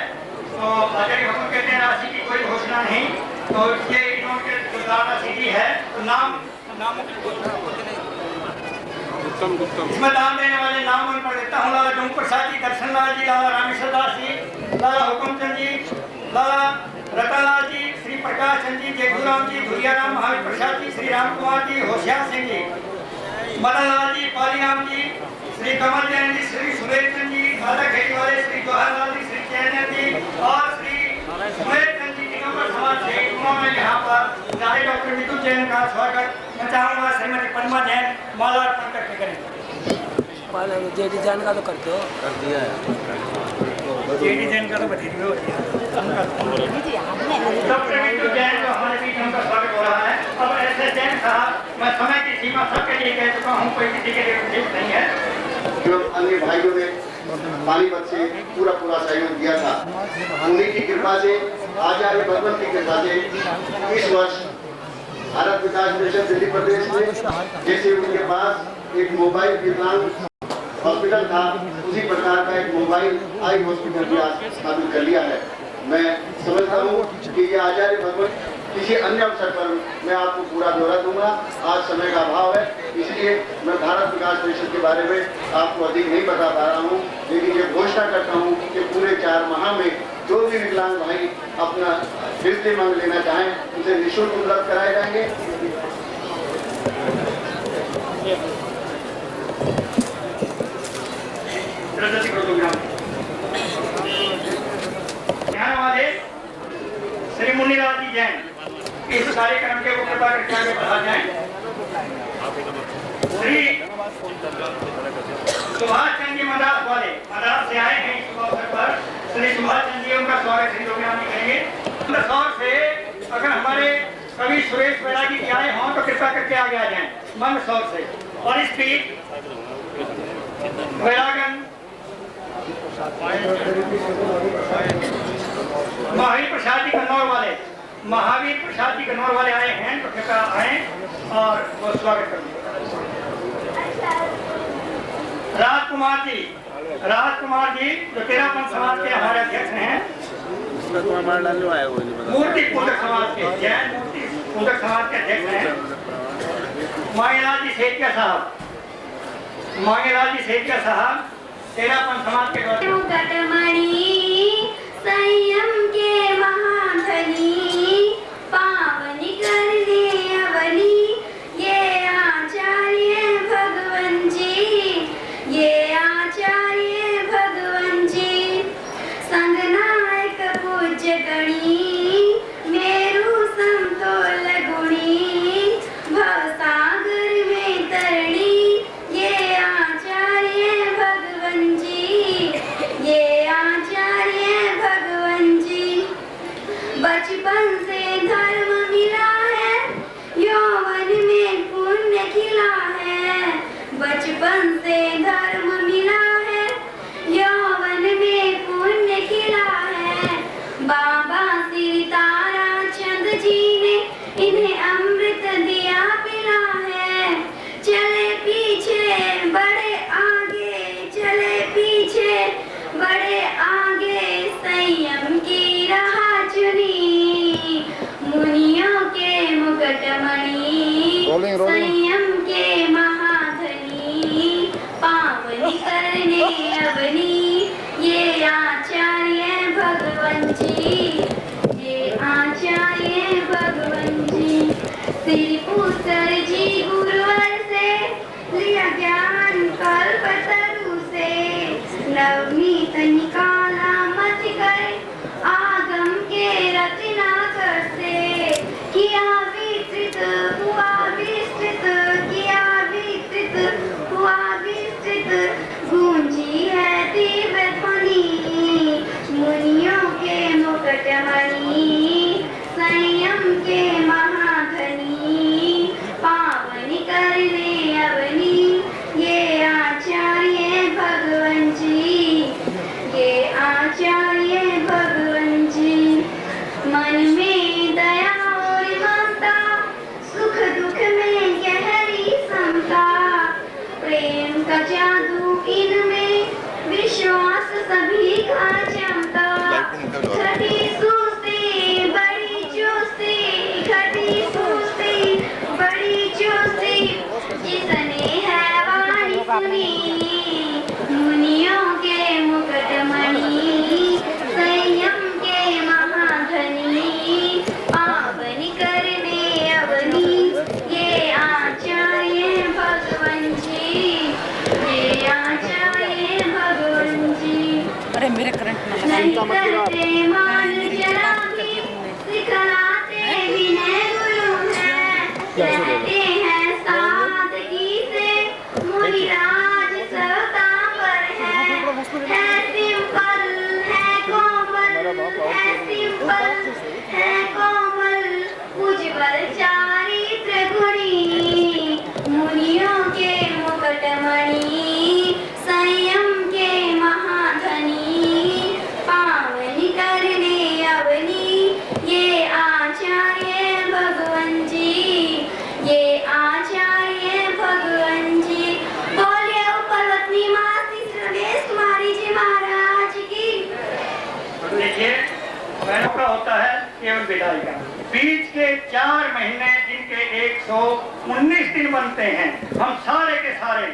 तो आचार्य भगवान कहते हैं राशि की कोई घोषणा नहीं, तो ये इन्होंने जो राशि दी है तो नामों की घोषणा इसमें दान देने वाले नाम मैं पढ़ देता हूँ। लाला जम्मू प्रसाद जी, दर्शनलाल जी, लाला रामेश्वर दास जी, लाला हुकुमचंद जी, लाला रतनलाल जी, श्री प्रकाश चंद जी, जयगुराम जी, धुरियाराम, महावीर प्रसाद जी, श्री राम कुमार जी, होशियार सिंह जी, मदनलाल जी, पालीराम जी, श्री कमल जैन जी, श्री सुरेश चंद जी, दादा खेती वाले श्री जवाहरलाल जी, श्री चैनर जी और श्री सुरेश चंद जी नंबर समाज से उन्होंने यहाँ पर सारे डॉक्टर विदु जैन का स्वागत मैं चाहूँगा श्रीमती पद्मा जैन माला अर्पण करके करें। जेडी जैन का तो करते हो, कर दिया है। जेडी जैन का तो बता दिया डॉक्टर विदु जैन जो हमारे बीच उनका स्वागत हो रहा है। अब ऐसे जैन साहब मैं समय की सीमा सबके लिए कह चुका हूँ, कोई किसी के लिए उचित नहीं है। जो अन्य भाइयों ने पानीपत से पूरा सहयोग दिया था, उन्हीं की कृपा से, आचार्य भगवान की कृपा से इस वर्ष भारत विकास परिषद दिल्ली प्रदेश में जैसे उनके पास एक मोबाइल विकलांग हॉस्पिटल था, उसी प्रकार का एक मोबाइल आई हॉस्पिटल भी आज स्थापित कर लिया है। मैं समझता हूँ कि ये आचार्य भगवान किसी अन्य अवसर पर मैं आपको पूरा ब्यौरा दूंगा, आज समय का अभाव है, इसलिए मैं भारत विकास परिषद के बारे में आपको अधिक नहीं बता पा रहा हूँ। लेकिन ये घोषणा करता हूँ कि पूरे 4 माह में जो भी विकलांग भाई अपना हृदय मांग लेना चाहें उसे निःशुल्क उपलब्ध कराए जाएंगे। वाले श्री मुनिलाल जी जैन इस कार्यक्रम के कृपा करके आगे बढ़ा जाए। श्री सुभाष चंद्र जी मद्रास वाले, मद्रास से आए हैं इस अवसर पर, श्री सुभाष चंद्र जी उनका स्वागत श्री योगी राम जी करेंगे। मंदसौर से अगर हमारे कवि सुरेश बैरागी जी आए हों तो कृपा करके आगे आ जाएं मंदसौर से। और इस बीच बैरागन महावीर प्रसाद जी कन्नौर वाले, महावीर प्रसाद जी कन्नौर वाले आए हैं तो कृपया आए और वो स्वागत करेंगे। राजकुमार जी जो तेरापन समाज के हमारे अध्यक्ष हैं, मूर्ति पूजक समाज के, जैन मूर्ति पूजक समाज के अध्यक्ष हैं। मांगेलाल जी सेठिया साहब तेरापन समाज के संयम के महाधनी, पावन करने अवनी पावनी करने अवनी ये आचार्य भगवान जी, ये आचार्य भगवान जी। श्री पुत्र जी गुरुवर से लिया ज्ञान कल्पतरु से, नवनीत निकाला मत कर आगम के रचना करते, किया विस्तृत हुआ विस्तृत, किया विस्तृत हुआ विस्तृत, गूंजी है दिव्य ध्वनि मुनियों के मुकुटमणि, संयम के महाधनी पावन करने अवनी ये आचार्य भगवान जी, ये आचार्य भगवान जी। मन में दया और ममता, सुख दुख में गहरी समता, प्रेम का जादू इनमें, विश्वास सभी का जमता। घटी सूझती बड़ी चुस्ती, घटी सूझती बड़ी चुस्ती, जिसने है वाणी सुनी मुनियों के मुकुटमणि, संयम के महाधनी पावन करने अवनी ये आचार्य भगवान जी, ये आचार्य भगवान जी। अरे मेरे करंट नहीं करते मान जरा भी, सिखलाते विनय गुरु हैं, रहते हैं सादगी से, मुनिराज सदा पर है सिंपल है कोमल, है सिंपल है कोमल, उज्ज्वल चारित्र गुणी मुनियों के मुकुटमणि, संयम के महाधनी पावन करने अवनी ये आचार्य भगवान जी, ये आचार्य भगवान जी। बोलिए पर्वतनी मासी सुरेश कुमारी जी महाराज की। देखिए बहनों का होता है केवल विदाई का, बीच के 4 महीने जिनके 119 दिन बनते हैं, हम सारे के सारे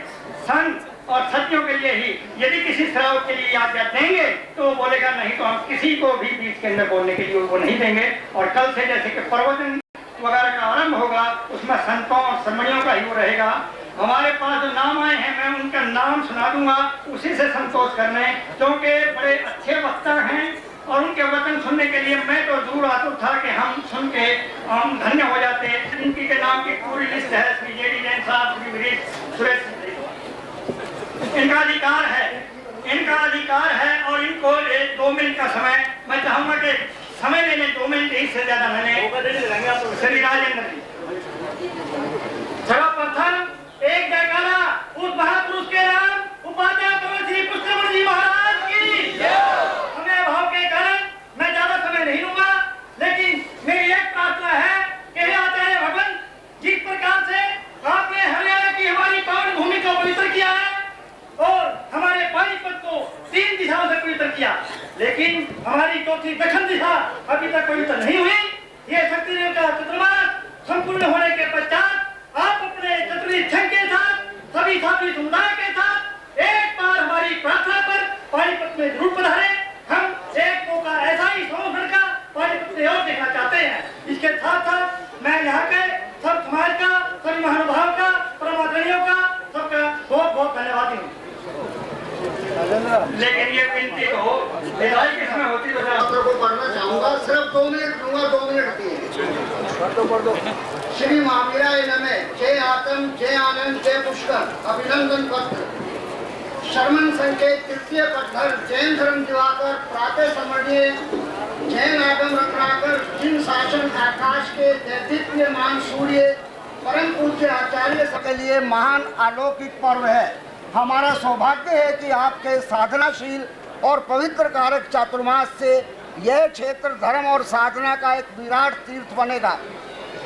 संत और सत्यों के लिए ही यदि किसी श्रावक के लिए आज्ञा देंगे तो वो बोलेगा, नहीं तो हम किसी को भी बीच के अंदर बोलने के लिए वो नहीं देंगे। और कल से जैसे कि प्रवचन वगैरह का आरंभ होगा उसमें संतों और सम्मणियों का ही वो रहेगा। हमारे पास जो नाम आए हैं मैं उनका नाम सुना दूंगा, उसी से संतोष करने, क्योंकि बड़े अच्छे वक्ता हैं और उनके वचन सुनने के लिए मैं तो दूर आतुर था कि हम सुन के हम धन्य हो जाते। इनकी के नाम की पूरी लिस्ट है, श्री जेडी जैन साहब, श्री वीरेश सुरेश, इनका अधिकार है, इनका अधिकार है। और इनको 2 मिनट का समय मैं चाहूंगा कि समय लेने 2 मिनट इससे ज्यादा मैंने श्री राजेंद्र जी। सर्वप्रथम एक जयकारा उस महापुरुष के नाम उपाध्याय श्री पुष्कर जी महाराज की। समय अभाव के कारण मैं ज्यादा समय नहीं लूंगा, लेकिन मेरी एक प्रार्थना है कि आचार्य भगवान जिस प्रकार से आपने हरियाणा की हमारी पावन भूमि को पवित्र किया है और हमारे पानीपत को 3 दिशाओं से पवित्र किया, लेकिन हमारी चौथी दक्षिण दिशा अभी तक पवित्र नहीं हुई। ये शक्ति देव का चतुर्मास संपूर्ण होने के पश्चात आप अपने चतुर्थी छंद के साथ सभी साथी समुदाय के साथ एक बार हमारी प्रार्थना पर पानीपत में जरूर पधारे। हम एक मौका ऐसा ही 100 का पानीपत में और देखना चाहते हैं। इसके साथ साथ मैं यहाँ के सब समाज का, सभी महानुभाव का, परमात्मनियों का सबका बहुत बहुत धन्यवाद हूँ। लेकिन ये विनती तो विदाई किसमें होती तो पत्र को पढ़ना चाहूंगा, सिर्फ 2 मिनट दूंगा, 2 मिनट दिए। श्री महावीरा नमः, जय आत्म, जय आनंद, जय पुष्कर, अभिनंदन पत्र। शर्मन संकेत तृतीय पत्थर, जैन धर्म दिवाकर, प्रातः स्मरणीय जैन आगम रत्नाकर, जिन शासन आकाश के दैदिप्यमान सूर्य परम पूज्य आचार्य के लिए महान अलौकिक पर्व है। हमारा सौभाग्य है कि आपके साधनाशील और पवित्र कारक चातुर्मास से यह क्षेत्र धर्म और साधना का एक विराट तीर्थ बनेगा।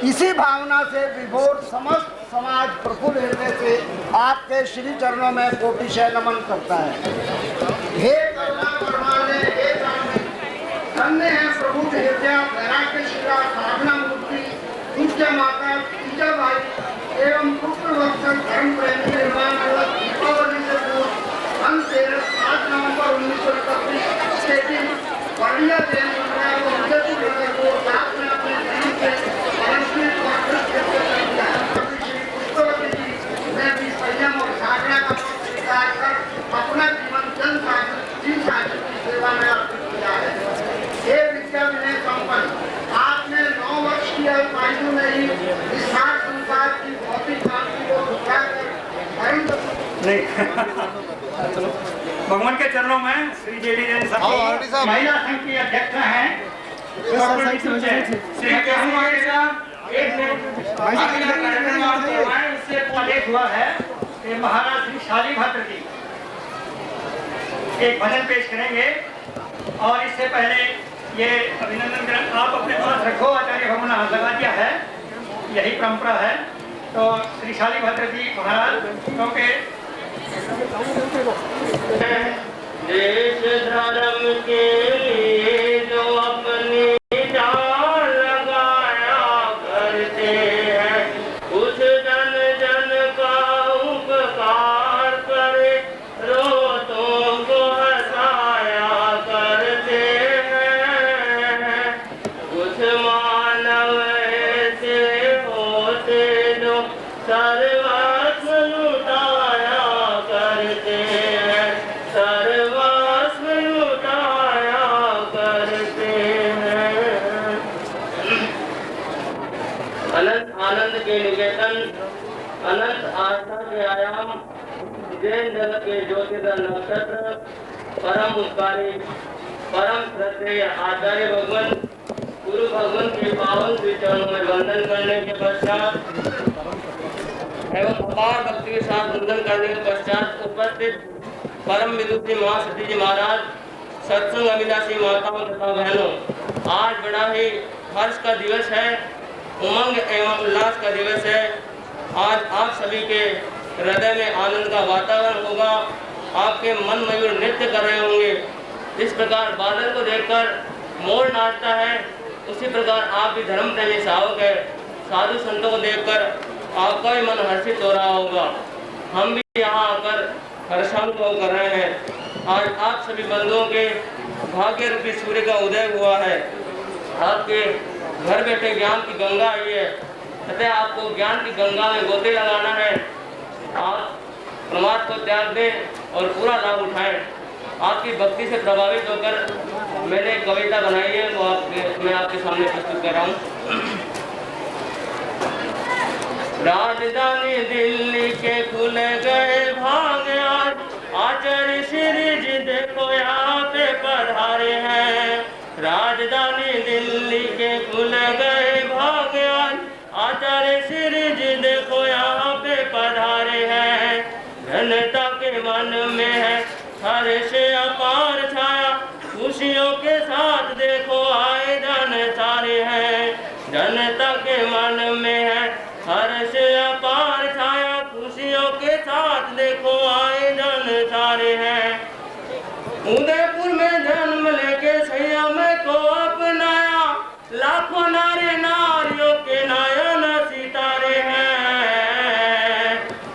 इसी भावना से विभोर समस्त समाज प्रफुल्ल हृदय से आपके श्री चरणों में कोटिशय नमन करता है। हे करुणा परमाने, हे धन्य है प्रभु हृदय वैराग्य शिला साधना मूर्ति पूज्य माता जीजाबाई एवं पुत्र वत्सल धर्म प्रेमी निर्माण दीपावली से पूर्व अपना जीवन जन साधन की सेवा में अर्पित किया है। हे विद्या विनय संपन्न, आपने 9 वर्ष की आयु में ही इस संसार की भौतिक क्रांति को झुकाकर नहीं भगवान के चरणों में श्री जेडी जैन साहब महिला संघ की अध्यक्ष हैं। इससे उल्लेख हुआ है कि महाराज श्री शाली भद्र जी एक भजन पेश करेंगे और इससे पहले ये अभिनंदन ग्रंथ आप अपने पास रखो। आचार्य भगवान ने हाथ लगा दिया है, यही परंपरा है। तो श्री शाली भद्र जी महाराज क्योंकि देश धर्म के लिए जो अपनी जान लगाया करते हैं, उस जन जन का उपकार करे, रोतों को हंसाया करते हैं। कुछ मानव ऐसे होते जो सर्वस्व लुटाया करते हैं, सर्वस्व लुटाया करते हैं। अनंत आनंद के निकेतन, अनंत आस्था के आयाम, जैन जगत के ज्योतिर्धर नक्षत्र, परम उपकारी, परम श्रद्धेय आचार्य भगवान गुरु भगवान के पावन श्री चरणों में वंदन करने के पश्चात एवं अपार भक्ति के साथ वंदन करने के पश्चात उपस्थित परम विदुषी महासती जी महाराज, सत्संग अभिलाषी माताओं तथा बहनों, आज बड़ा ही हर्ष का दिवस है, उमंग एवं उल्लास का दिवस है। आज आप सभी के हृदय में आनंद का वातावरण होगा, आपके मन मयूर नृत्य कर रहे होंगे। इस प्रकार बादल को देखकर मोर नाचता है, उसी प्रकार आप भी धर्म प्रेमी सावक है, साधु संतों को देखकर आपका भी मन हर्षित हो रहा होगा। हम भी यहाँ आकर हर्षानुभव कर रहे हैं। आज आप सभी बंधुओं के भाग्य रूपी सूर्य का उदय हुआ है। आपके घर बैठे ज्ञान की गंगा आई है, अतः आपको ज्ञान की गंगा में गोते लगाना है। आप प्रमाद को त्याग दें और पूरा लाभ उठाएं। आपकी भक्ति से प्रभावित होकर मैंने एक कविता बनाई है, वो मैं आपके सामने प्रस्तुत कर रहा हूँ। राजधानी दिल्ली के खुल गए भाग, आज आचार्य श्री जी देखो यहाँ पे पधारे हैं। राजधानी दिल्ली के खुल गए भाग, आज आचार्य श्री जी देखो यहाँ पे पधारे हैं। जनता के मन में है हर्ष अपार छाया, खुशियों के साथ देखो आए जन सारे हैं। जनता के मन में है हर्ष अपार छाया, खुशियों के साथ देखो आए जन सारे हैं। उदयपुर में जन्म लेके संयम को अपनाया, लाखों नारे नारियों के नयन सितारे हैं।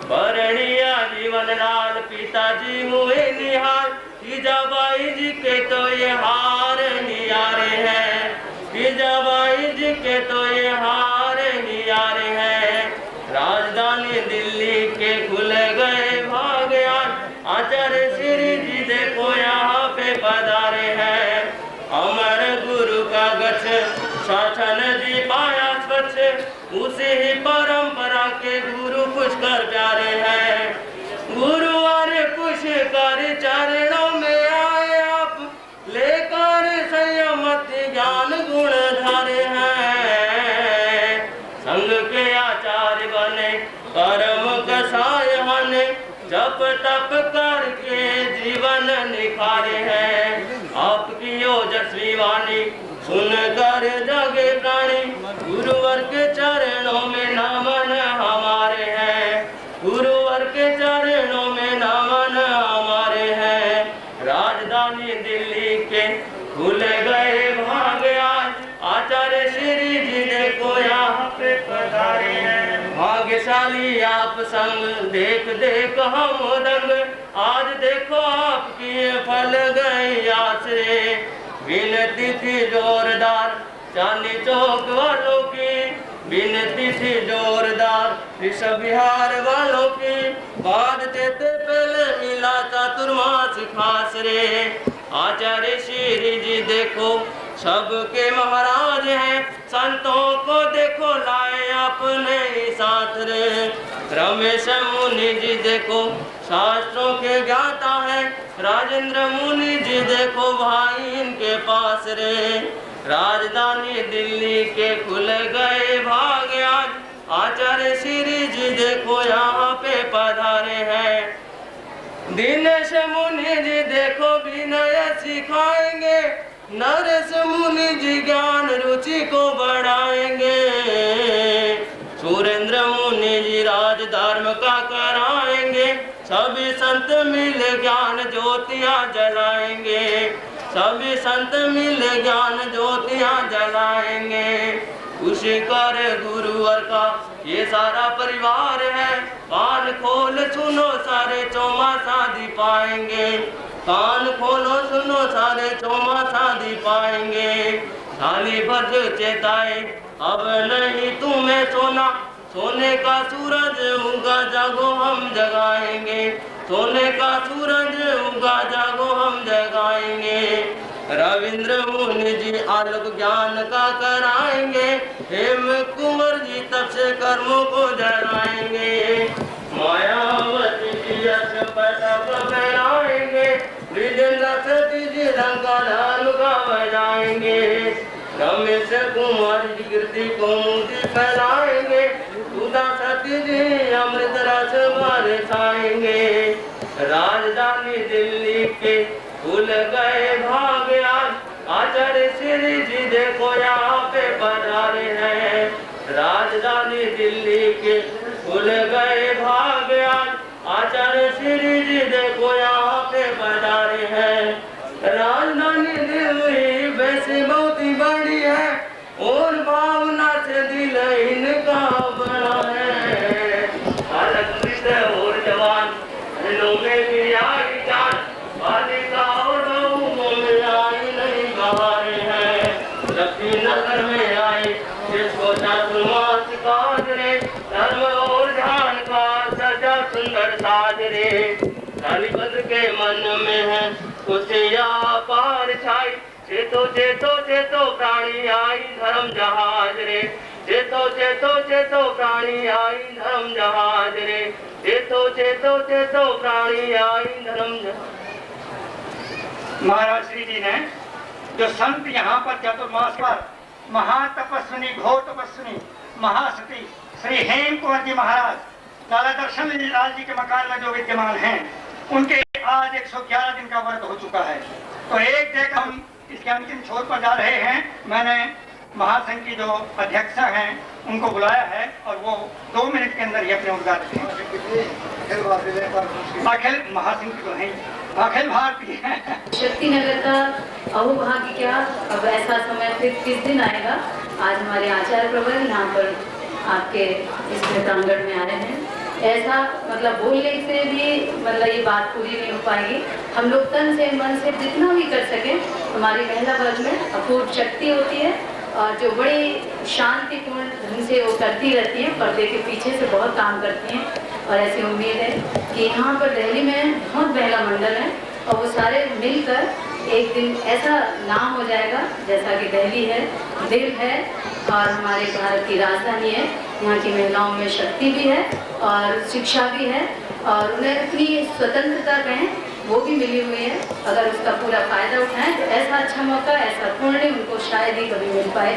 बरड़िया जीवन लाल पिताजी हुए निहार, जीजाबाई जी के तो ये हार नियारे हैं। जीजाबाई जी के तो ये हार नियारे हैं। राजधानी दिल्ली के खुल गए भाग, आचार्य श्री जी देखो यहाँ पे पधारे हैं। अमर गुरु का गच्छ शासन जी पाया स्वच्छ, उसे ही परंपरा के गुरु पुष्कर प्यारे हैं। गुरु और पुष्कर चरणों में आए आप, लेकर संयमति ज्ञान गुण धारे हैं। संघ के आचार्य बने परम कसाय हने, जप तप करके जीवन निखारे हैं। आपकी ओजस्वी वाणी सुनकर जगे प्राणी, गुरुवर के चरणों में नमन हमारे हैं। गुरुवर के चरणों में नमन हमारे हैं। राजधानी दिल्ली के खुल गए भाग, आज आचार्य श्री जी देखो यहाँ पे पधारे हैं। भाग्यशाली आप संग देख देख हम दंग, आज देखो आपकी फल गई आसरे। विनती थी जोरदार चांदनी चौक वालों की, विनती थी जोरदार ऋषभ बिहार वालों की। बाद देते पहले मिला था चातुर्मास खास रे। आचार्य श्री जी देखो सबके महाराज हैं, संतों को देखो लाए अपने ही साथ रे। रमेश मुनि जी देखो शास्त्रों के ज्ञाता है, राजेंद्र मुनि जी देखो भाई इनके पास रे। राजधानी दिल्ली के खुल गए भाग आज, आचार्य श्री जी देखो यहाँ पे पधारे हैं। दिनेश मुनि जी देखो विनय सिखाएंगे, नरेश मुनि जी ज्ञान रुचि को बढ़ाएंगे। सुरेंद्र मुनि जी राज धर्म का कराएंगे, सभी संत मिल ज्ञान ज्योतियां जलाएंगे। सभी संत मिल ज्ञान ज्योतियां जलाएंगे। खुशी कर गुरुवर का ये सारा परिवार है, कान खोल सुनो सारे चौमासा दी पाएंगे। कान खोलो सुनो सारे चौमासा दी पाएंगे। थाली भर चेताए अब नहीं तुम्हें सोना, सोने का सूरज उगा जागो हम जगाएंगे। सोने का सूरज उगा जागो हम जगाएंगे। रविंद्र मुनि जी आलोक ज्ञान का कराएंगे, हेम कुंवर जी तब से कर्मों को जलाएंगे। मायावती जी अशपथ फहराएंगे, विजेंद्र सती जी लंका ढाल का बजाएंगे। रमेश कुमार जी कीर्ति को मुझे फैलाएंगे, सुधा सती जी अमृत रस बरसाएंगे। राजधानी दिल्ली के खुल गए भाग आज, आचार्य श्री जी देखो यहाँ पे पधारे हैं। राजधानी दिल्ली के खुल गए भाग आज, आचार्य श्री जी देखो यहाँ पे पधारे हैं। राजधानी दिल्ली वैसे बहुत ही बड़ी है, और भावना से दिल इनका बड़ा है। अलग मित्र और जवान दिलों में भी आई जान, बालिका और बहू में आई नहीं बहारे हैं। लक्ष्मी नगर में आई जिसको चातुर्मास काज रे, धर्म और ध्यान का सजा सुंदर साज रे। कालीभद्र के मन में है खुशियाँ पार छाई, चेतो चेतो चेतो प्राणी आई धर्म जहाज रे। चेतो चेतो चेतो प्राणी आई धर्म जहाज रे। चेतो चेतो चेतो प्राणी आई धर्म जहाज। महाराज श्री जी ने जो संत यहाँ पर चातुर्मास पर महातपस्विनी घोर तपस्विनी महासती श्री हेम कुंवर जी महाराज लाला दर्शन लाल जी के मकान में जो विद्यमान हैं, उनके आज 111 दिन का व्रत हो चुका है। तो एक देख हम इसके अंतिम छोर पर जा रहे हैं। मैंने महासंघ की जो अध्यक्ष हैं उनको बुलाया है और वो 2 मिनट के अंदर ही अपने उद्घाटन करेंगे। अखिल महासंघ की तो है, अखिल भारतीय शक्ति नगर का अहोभाग्य क्या, अब ऐसा समय फिर किस दिन आएगा। आज हमारे आचार्य प्रवर यहाँ पर आपके इस प्रांगण में आए हैं। ऐसा मतलब बोलने से भी मतलब ये बात पूरी नहीं हो पाएगी। हम लोग तन से मन से जितना भी कर सकें, हमारी महिला वर्ग में अपूर्व शक्ति होती है और जो बड़ी शांतिपूर्ण ढंग से वो करती रहती हैं, पर्दे के पीछे से बहुत काम करती हैं। और ऐसी उम्मीद है कि यहाँ पर दिल्ली में बहुत महिला मंडल है और वो सारे मिलकर एक दिन ऐसा नाम हो जाएगा जैसा कि दिल्ली है, दिल है और हमारे भारत की राजधानी है। यहाँ की महिलाओं में शक्ति भी है और शिक्षा भी है और उन्हें इतनी स्वतंत्रता कहें वो भी मिली हुई है। अगर उसका पूरा फायदा उठाएं तो ऐसा अच्छा मौका, ऐसा पुण्य उनको शायद ही कभी मिल पाए।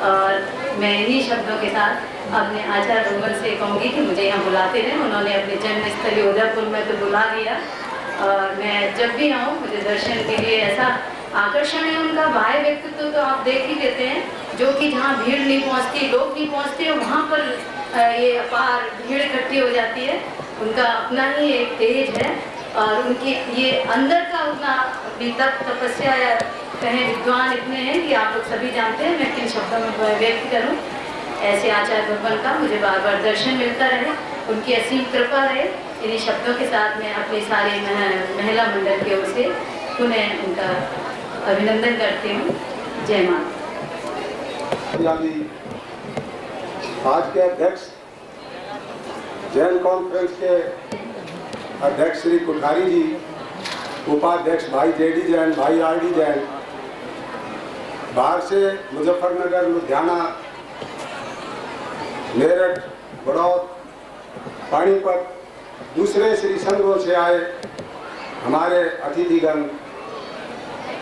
और मैं इन्हीं शब्दों के साथ अपने आचार्य भगवान से कहूँगी कि मुझे यहाँ बुलाते रहे। उन्होंने अपने जन्मस्थली उदयपुर में तो बुला लिया और मैं जब भी आऊँ मुझे दर्शन के लिए ऐसा आकर्षण है उनका। बाह्य व्यक्तित्व तो आप देख ही लेते हैं, जो कि जहाँ भीड़ नहीं पहुँचती, लोग नहीं पहुँचते, वहाँ पर ये अपार भीड़ इकट्ठी हो जाती है। उनका अपना ही एक तेज है और उनकी ये अंदर का उतना तप तपस्या या कहें विद्वान इतने हैं कि आप लोग सभी जानते हैं। मैं किन शब्दों में व्यक्त करूं। ऐसे आचार्य भगवान का मुझे बार बार दर्शन मिलता रहे, उनकी असीम कृपा रहे। इन्हीं शब्दों के साथ मैं अपनी सारी महिला मंडल की ओर से पुनः उनका अभिनंदन करती हूँ। जय माँ। आज के अध्यक्ष जैन कॉन्फ्रेंस के अध्यक्ष श्री कोठारी जी उपाध्यक्ष भाई जेडी जैन, भाई आरडी जैन, बाहर से मुजफ्फरनगर, लुधियाना, मेरठ, बड़ौद, पानीपत, दूसरे श्री संघों से आए हमारे अतिथिगण,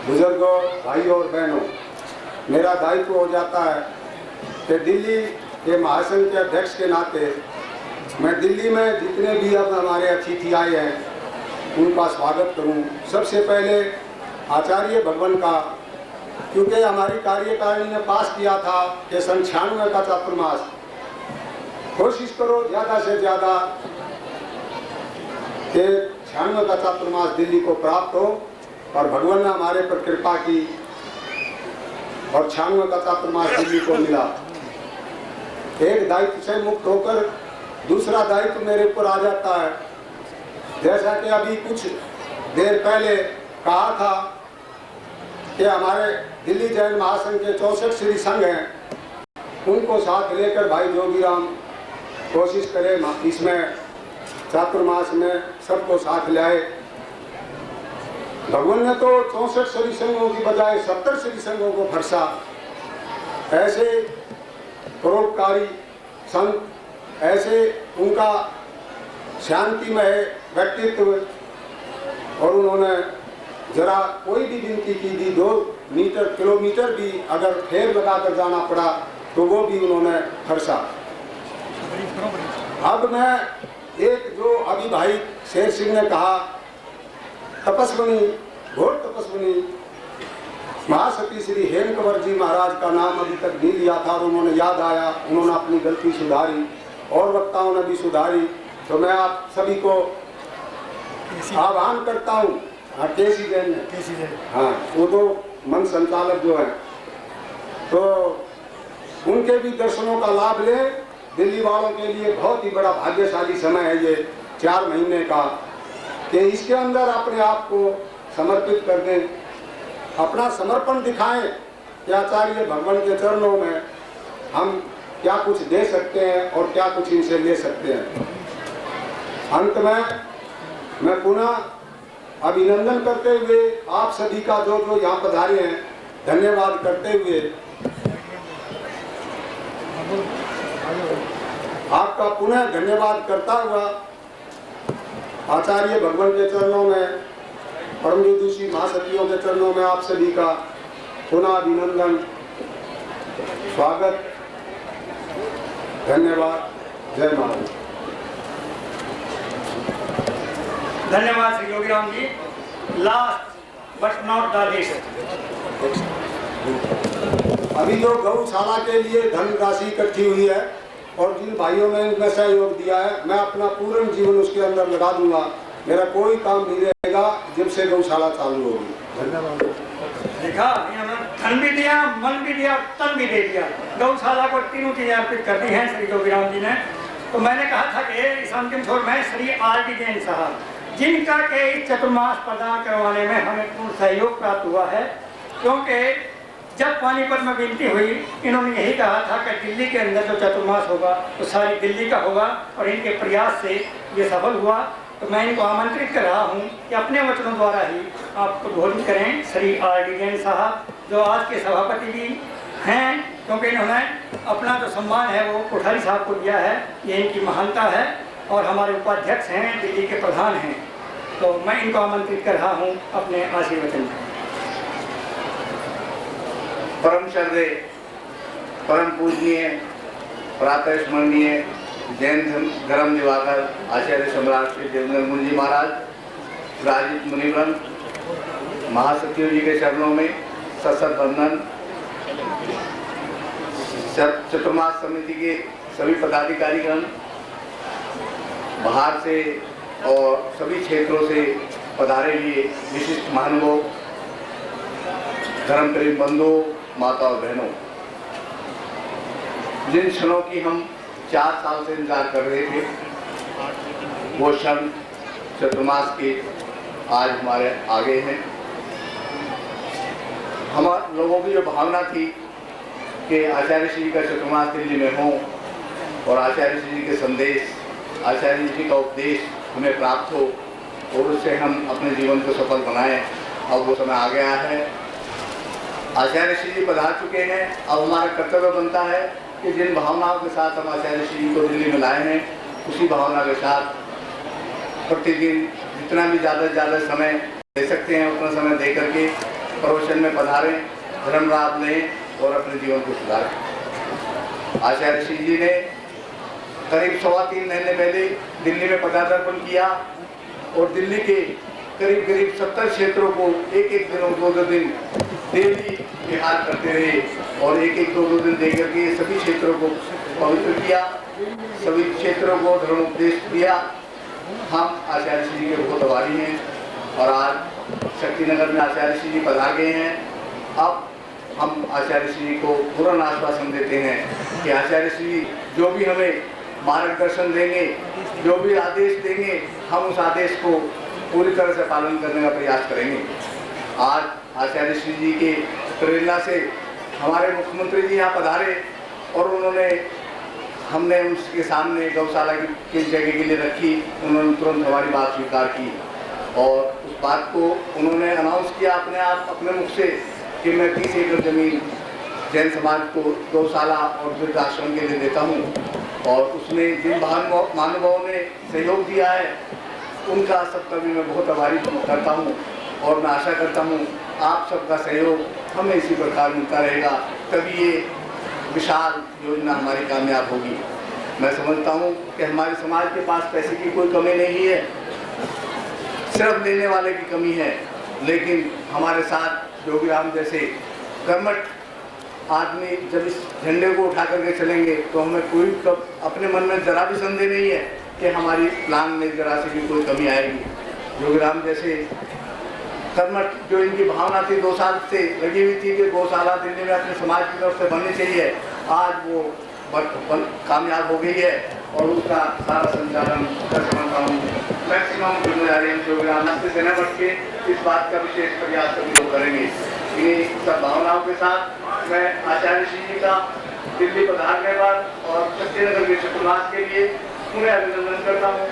बुजुर्गों, भाइयों और बहनों, मेरा दायित्व हो जाता है कि दिल्ली के महासंघ के अध्यक्ष के नाते मैं दिल्ली में जितने भी अब हमारे अतिथि आए हैं उनका स्वागत करूं। सबसे पहले आचार्य भगवान का, क्योंकि हमारी कार्यकारिणी ने पास किया था कि सन 96 का चातुर्मास कोशिश करो ज़्यादा से ज़्यादा कि 96 का चातुर्मास दिल्ली को प्राप्त हो, और भगवान ने हमारे पर कृपा की और 96 का चातुर्मास दिल्ली को मिला। एक दायित्व से मुक्त होकर दूसरा दायित्व मेरे ऊपर आ जाता है। जैसा कि अभी कुछ देर पहले कहा था कि हमारे दिल्ली जैन महासंघ के 64 श्री संघ हैं, उनको साथ लेकर भाई जोगीराम कोशिश करें इसमें चातुर्मास में सबको साथ लाए। भगवान ने तो 64 श्री संघों की बजाय 70 श्री संघों को फरसा। ऐसे परोपकारी संत, ऐसे उनका शांतिमय व्यक्तित्व, और उन्होंने जरा कोई भी विनती की थी, 2 किलोमीटर भी अगर फेर लगाकर जाना पड़ा तो वो भी उन्होंने फरसा। अब मैं एक जो अभी भाई शेर सिंह ने कहा, तपस्विनी, घोर तपस्विनी महासती श्री हेम कंवर जी महाराज का नाम अभी तक नहीं लिया था और उन्होंने याद आया, उन्होंने अपनी गलती सुधारी और वक्ताओं ने भी सुधारी। तो मैं आप सभी को आह्वान करता हूँ, हाँ केसी जैन ने, हाँ वो तो मन संचालक जो है, तो उनके भी दर्शनों का लाभ लें। दिल्ली वालों के लिए बहुत ही बड़ा भाग्यशाली समय है ये 4 महीने का, कि इसके अंदर अपने आप को समर्पित कर दें, अपना समर्पण दिखाएं कि आचार्य भगवान के चरणों में हम क्या कुछ दे सकते हैं और क्या कुछ इनसे ले सकते हैं। अंत में मैं पुनः अभिनंदन करते हुए आप सभी का जो जो यहाँ पधारे हैं धन्यवाद करते हुए आपका पुनः धन्यवाद करता हुआ आचार्य भगवान के चरणों में, परम विदुषी महासतियों के चरणों में आप सभी का पुनः अभिनंदन, स्वागत, धन्यवाद। जय महाराज। धन्यवाद Shri Yogiram ji. Last but not the least, अभी जो गौशाला के लिए धन राशि इकट्ठी हुई है और जिन भाइयों ने इनमें सहयोग दिया है, मैं अपना पूर्ण जीवन उसके अंदर लगा दूंगा। मेरा कोई काम नहीं रहेगा जब से गौशाला चालू होगी। धन्यवाद। देखा, धन भी दिया, मन भी दिया, तन भी दे दिया। गौशाला को तीनों चीजें अर्पित कर दी हैं श्री जोगीराम जी ने। तो मैंने कहा था कि इस अंतिम छोर में श्री आरडी जैन साहब, जिनका के इस चतुर्मास प्रदान करवाने में हमें पूर्ण सहयोग प्राप्त हुआ है, क्योंकि जब पानीपत में विनती हुई, इन्होंने यही कहा था कि दिल्ली के अंदर जो चतुर्मास होगा तो सारी दिल्ली का होगा, और इनके प्रयास से ये सफल हुआ। तो मैं इनको आमंत्रित कर रहा हूँ कि अपने वचनों द्वारा ही आपको बोधित करें श्री आरडी जैन साहब, जो आज के सभापति भी हैं, क्योंकि इन्होंने अपना जो सम्मान है वो कोठारी साहब को दिया है। ये इनकी महानता है, और हमारे उपाध्यक्ष हैं, दिल्ली के प्रधान हैं। तो मैं इनको आमंत्रित कर रहा हूँ अपने आशीर्वचन में। परम श्रद्धेय, परम पूजनीय, प्रातः स्मरणीय जैन धर्म दिवाकर आचार्य सम्राट श्री देवेंद्र मुनि जी महाराज, राजित मुनिवृंद, महासचिव जी के चरणों में सशत बंधन, चतुर्मास समिति के सभी पदाधिकारीगण, बाहर से और सभी क्षेत्रों से पधारे हुए विशिष्ट महानुभाव, धर्म प्रेम बंधु, माता और बहनों, जिन क्षणों की हम 4 साल से इंतजार कर रहे थे, वो क्षण चतुर्मास के आज हमारे आगे हैं। हम लोगों की जो भावना थी कि आचार्य श्री जी का चतुर्मास दिल्ली में हो और आचार्य श्री जी के संदेश, आचार्य जी का उपदेश हमें प्राप्त हो, और उससे हम अपने जीवन को सफल बनाएं। अब वो समय आ गया है। आचार्य श्री जी पधार चुके हैं। अब हमारा कर्तव्य बनता है कि जिन भावनाओं के साथ हम आचार्य श्री जी को दिल्ली में लाए हैं, उसी भावना के साथ प्रतिदिन जितना भी ज़्यादा से ज़्यादा समय दे सकते हैं उतना समय दे करके प्रवचन में पधारें, धर्म लाभ लें और अपने जीवन को सुधारें। आचार्य श्री जी ने करीब 3.25 महीने पहले दिल्ली में पदार्पण किया और दिल्ली के करीब 70 क्षेत्रों को एक दिनों 2 दिन डेली विहार करते रहे और एक 2 दिन दे करके सभी क्षेत्रों को पवित्र किया, सभी क्षेत्रों को धर्मोपदेश दिया। हम आचार्य श्री जी के बहुत आभारी हैं और आज शक्तिनगर में आचार्य श्री जी पधार गए हैं। अब हम आचार्य श्री जी को पूर्ण आश्वासन देते हैं कि आचार्य श्री जो भी हमें मार्गदर्शन देंगे, जो भी आदेश देंगे, हम उस आदेश को पूरी तरह से पालन करने का प्रयास करेंगे। आज आचार्य श्री जी के प्रेरणा से हमारे मुख्यमंत्री जी यहाँ पधारे और हमने उसके सामने गौशाला की जगह के लिए रखी। उन्होंने तुरंत हमारी बात स्वीकार की और उस बात को उन्होंने अनाउंस किया अपने आप अपने मुख से कि मैं 30 एकड़ जमीन जैन समाज को गौशाला और वृद्धाश्रम के लिए देता हूँ। और उसमें जिन महानुभावों ने सहयोग दिया है उनका सबका भी मैं बहुत आभारी करता हूँ और मैं आशा करता हूँ आप सबका सहयोग हमें इसी प्रकार मिलता रहेगा, तभी ये विशाल योजना हमारी कामयाब होगी। मैं समझता हूँ कि हमारे समाज के पास पैसे की कोई कमी नहीं है, सिर्फ लेने वाले की कमी है। लेकिन हमारे साथ जोगीराम जैसे कर्मठ आदमी जब इस झंडे को उठा करके चलेंगे तो हमें कोई अपने मन में जरा भी संदेह नहीं है कि हमारी प्लान में जरा से भी कोई कमी आएगी। जोगीराम जैसे कर्मठ जो इनकी भावना थी 2 साल से लगी हुई थी कि गौशाला दिल्ली में अपने समाज की तरफ से बननी चाहिए, आज वो कामयाब हो गई है और उसका सारा संचालन कर समझता हूँ। मैक्सिमम जिम्मेदारी जोगीराम से न बढ़ के इस बात का विशेष प्रयास सभी लोग करेंगे। इन्हीं सब भावनाओं के साथ मैं आचार्य श्री जी का दिल्ली पधारने पर और शक्तिनगर के चतुर्मास के लिए उन्हें अभिनंदन करता हूँ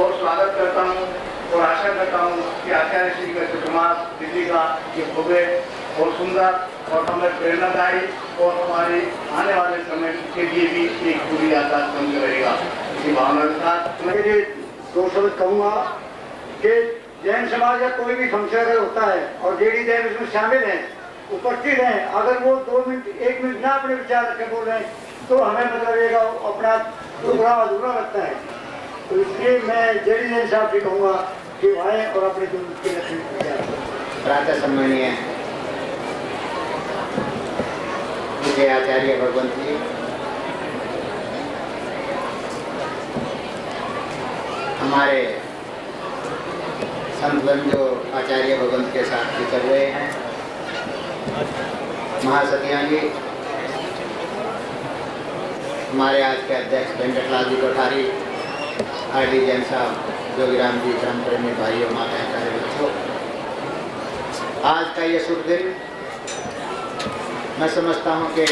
और स्वागत करता हूँ और आशा करता हूँ कि आचार्य श्री का चतुर्मास दिल्ली का ये भव्य और सुंदर और हमें प्रेरणादायी और हमारे आने वाले समय के लिए भी एक पूरी यात्रा बन रहेगा। इसी भावना के साथ मैं ये 2 शब्द कहूँगा कि जैन समाज का कोई भी फंक्शन अगर होता है और जेडी जैन उसमें शामिल हैं, उपस्थित हैं, अगर वो 2 मिनट 1 मिनट ना अपने विचार रख बोल रहे हैं तो हमें मतलब एक अपना प्रोग्राम अधूरा लगता है। तो इसलिए मैं जेडी जैन साहब से कहूँगा कि आए और अपने प्रातः सम्मानीय विजय आचार्य भगवंत जी, हमारे संतगण जो आचार्य भगवंत के साथ चल रहे हैं, महासतियाँ जी, हमारे आज के अध्यक्ष वेंकटलाल जी कोठारी, आरडी जैन साहब, जोगीराम जी, धर्म प्रेमी भाइयों, माताएं, प्यारे बच्चों, आज का ये शुभ दिन मैं समझता हूँ कि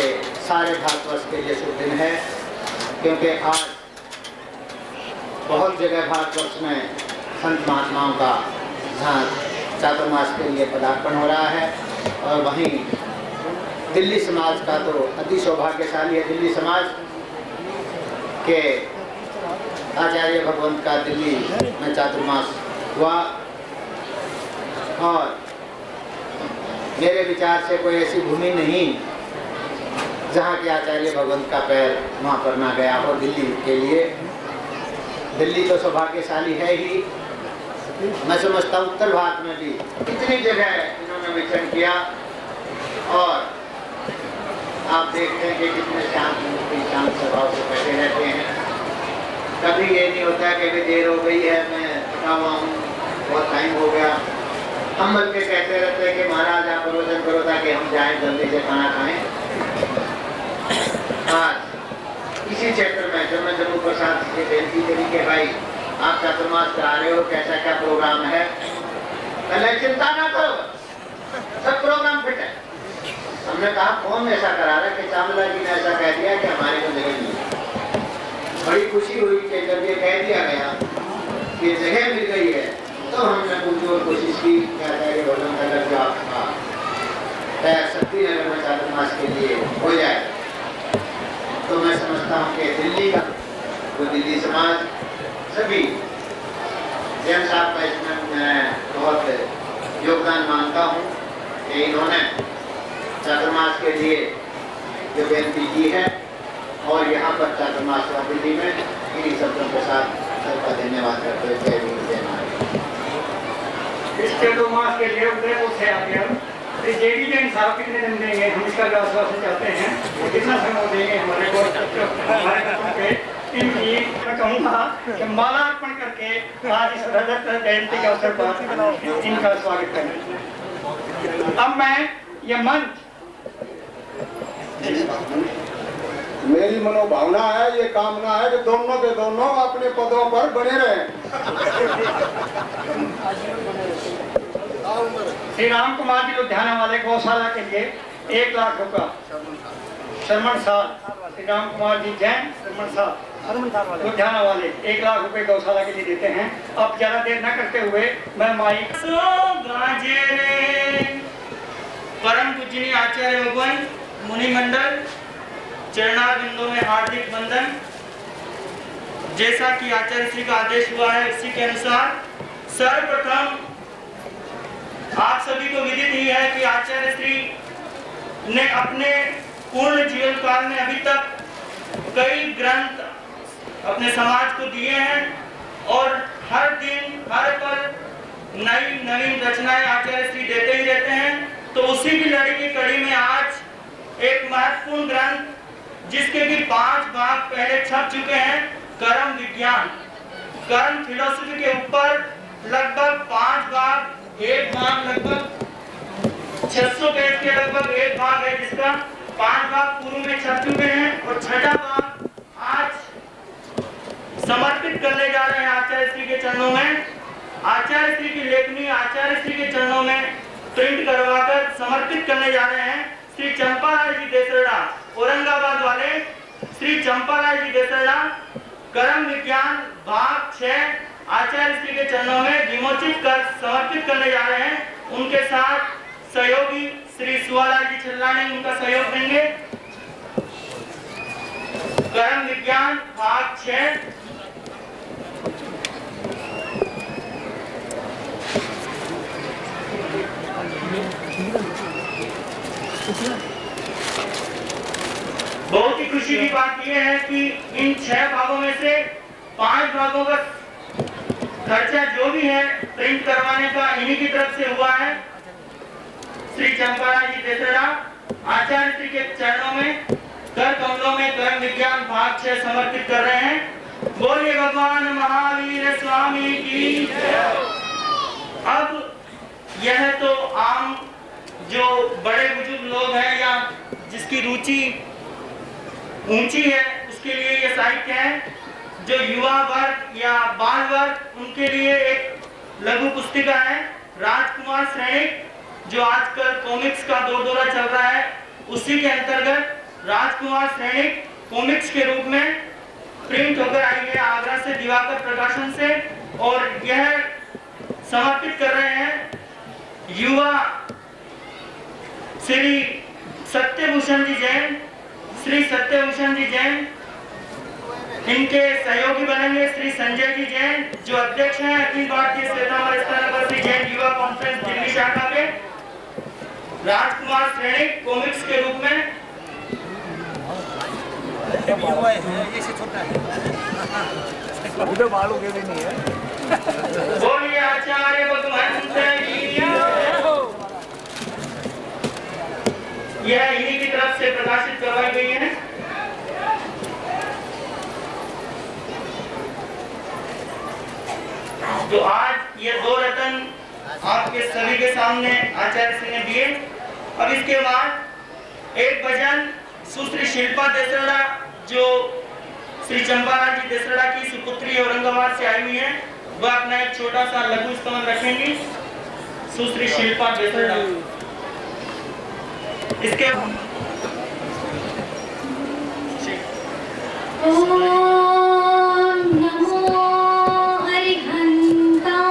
सारे भारतवर्ष के लिए शुभ दिन है, क्योंकि आज बहुत जगह भारतवर्ष में संत महात्माओं का जहाँ चातुर्मास के लिए पदार्पण हो रहा है और वहीं दिल्ली समाज का तो अति सौभाग्यशाली है। दिल्ली समाज के आचार्य भगवंत का दिल्ली में चातुर्मास हुआ और मेरे विचार से कोई ऐसी भूमि नहीं जहाँ के आचार्य भगवंत का पैर वहाँ पर ना गया हो दिल्ली के लिए। दिल्ली तो सौभाग्यशाली है ही, मैं समझता हूँ उत्तर भारत में भी इतनी जगह इन्होंने विचरण किया और आप देखते हैं कि कितने शांत स्वभाव से बैठे रहते हैं। कभी ये नहीं होता कि अभी देर हो गई है, मैं थका हुआ हूँ, बहुत टाइम हो गया। हम बल के कहते रहते हैं कि महाराज आप प्रवचन करो ताकि हम जाएं जल्दी से खाना खाएं। आज इसी क्षेत्र में जब मैं जम्मू प्रसाद से बेनती करी कि भाई आप चातुर्मास करा रहे हो, कैसा क्या प्रोग्राम है, पहले चिंता ना करो, सब प्रोग्राम फिट है। हमने कहा कौन ऐसा करा रहा है कि चावला जी ने ऐसा कह दिया कि हमारे को जगह नहीं। बड़ी खुशी हुई कि जब ये कह दिया गया कि जगह मिल गई है तो तो हमने पूरी कोशिश की क्या आचार्य भगवान का लक्ष्य आपका शक्ति नगर में चातुर्मास के लिए हो जाए। तो मैं समझता हूँ कि दिल्ली का वो दिल्ली समाज सभी जैन साहब का इसमें मैं बहुत योगदान मानता हूँ कि इन्होंने चातुर्मास के लिए जो बेनती की है और यहाँ पर चातुर्मास दिल्ली में इन्हीं शब्दों के साथ सबका धन्यवाद करते हुए जय गुरु जय महाराज। इस चातुर्मास के लिए उदयपुर से आते हैं जेडी जैन साहब कितने दिन देंगे, हम इसका आश्वासन चाहते हैं और कितना समय देंगे हमारे को पे इनकी मैं कहूँगा कि माला अर्पण करके आज इस रजत जयंती के अवसर पर इनका स्वागत करें। अब मैं ये मंच मेरी मनोभावना है, ये कामना है कि दोनों के दोनों अपने पदों पर बने रहें। श्री राम कुमार जी लुधियाना वाले गौशाला के लिए 1 लाख रुपया श्रमण साल, श्री राम कुमार जी जैन श्रमण साल लुधियाना वाले 1 लाख रुपए गौशाला के लिए देते हैं। अब ज्यादा देर न करते हुए मैं माइक परम पूजनीय आचार्य भगवान मुनि मंडल चरणार बिंदु में हार्दिक वंदन। जैसा कि आचार्य श्री का आदेश हुआ है उसी के अनुसार सर्वप्रथम आप सभी को विदित ही है कि आचार्य श्री ने अपने पूर्ण जीवन काल में अभी तक कई ग्रंथ अपने समाज को दिए हैं और हर दिन हर पल नई नवीन रचनाएं आचार्य श्री देते ही रहते हैं। तो उसी की लड़ी की कड़ी में आज एक महत्वपूर्ण ग्रंथ जिसके भी 5 भाग पहले छप चुके हैं, कर्म विज्ञान, कर्म फिलोसफी के ऊपर लगभग 5 भाग, एक भाग लगभग 600 पेज के लगभग एक भाग है जिसका 5 भाग पूर्व में छप चुके हैं और 6ठा भाग आज समर्पित करने जा रहे हैं आचार्य श्री के चरणों में। आचार्य श्री की लेखनी आचार्य श्री के चरणों में प्रिंट करवाकर समर्पित करने जा रहे हैं श्री चंपालाल जी देसरड़ा, औरंगाबाद वाले श्री चंपालाल जी देसरड़ा। कर्म विज्ञान भाग 6 आचार्य श्री के चरणों में विमोचित कर समर्पित करने जा रहे हैं। उनके साथ सहयोगी श्री सुवालाल जी छल्लानी उनका सहयोग देंगे। कर्म विज्ञान भाग 6 बहुत ही खुशी की बात यह है कि इन 6 भागों में से 5 भागों का खर्चा जो भी है प्रिंट करवाने का इन्हीं की तरफ से हुआ है। श्री चंपालाल जी देसरड़ा आचार्य श्री के चरणों में कर कमलों में कर्म विज्ञान भाग 6 समर्पित कर रहे हैं। बोलिए भगवान महावीर स्वामी की जय। अब यह तो आम जो बड़े बुजुर्ग लोग हैं या जिसकी रुचि ऊंची है उसके लिए ये साहित्य है। जो युवा वर्ग या बाल वर्ग उनके लिए एक लघु पुस्तिका है राजकुमार श्रेणिक, जो आजकल कॉमिक्स का दौरा चल रहा है। उसी के अंतर्गत राजकुमार श्रेणिक कॉमिक्स के रूप में प्रिंट होकर आई है आगरा से दिवाकर प्रकाशन से, और यह समर्पित कर रहे हैं युवा श्री सत्यभूषण जी जैन, श्री सत्यभूषण जी जैन। इनके सहयोगी बनेंगे श्री संजय जी जैन, जो अध्यक्ष हैं अखिल भारतीय श्वेतांबर स्तन श्री जैन युवा कॉन्फ्रेंस दिल्ली शाखा के। राजकुमार श्रेणिक कॉमिक्स के रूप में बोलिए आचार्य भगवान यह इन्हीं की तरफ से प्रकाशित करवाई गई है। तो आज ये 2 रत्न आपके सभी के सामने आचार्य श्री ने दिए। अब इसके बाद एक भजन सुश्री शिल्पा देसरड़ा, जो श्री चंपालाल जी देसरड़ा की सुपुत्री औरंगाबाद से आई हुई है, वह अपना एक छोटा सा लघु स्तवन रखेंगी। सुश्री शिल्पा देसरड़ा। इसके ओम नमो हरिघंटाणं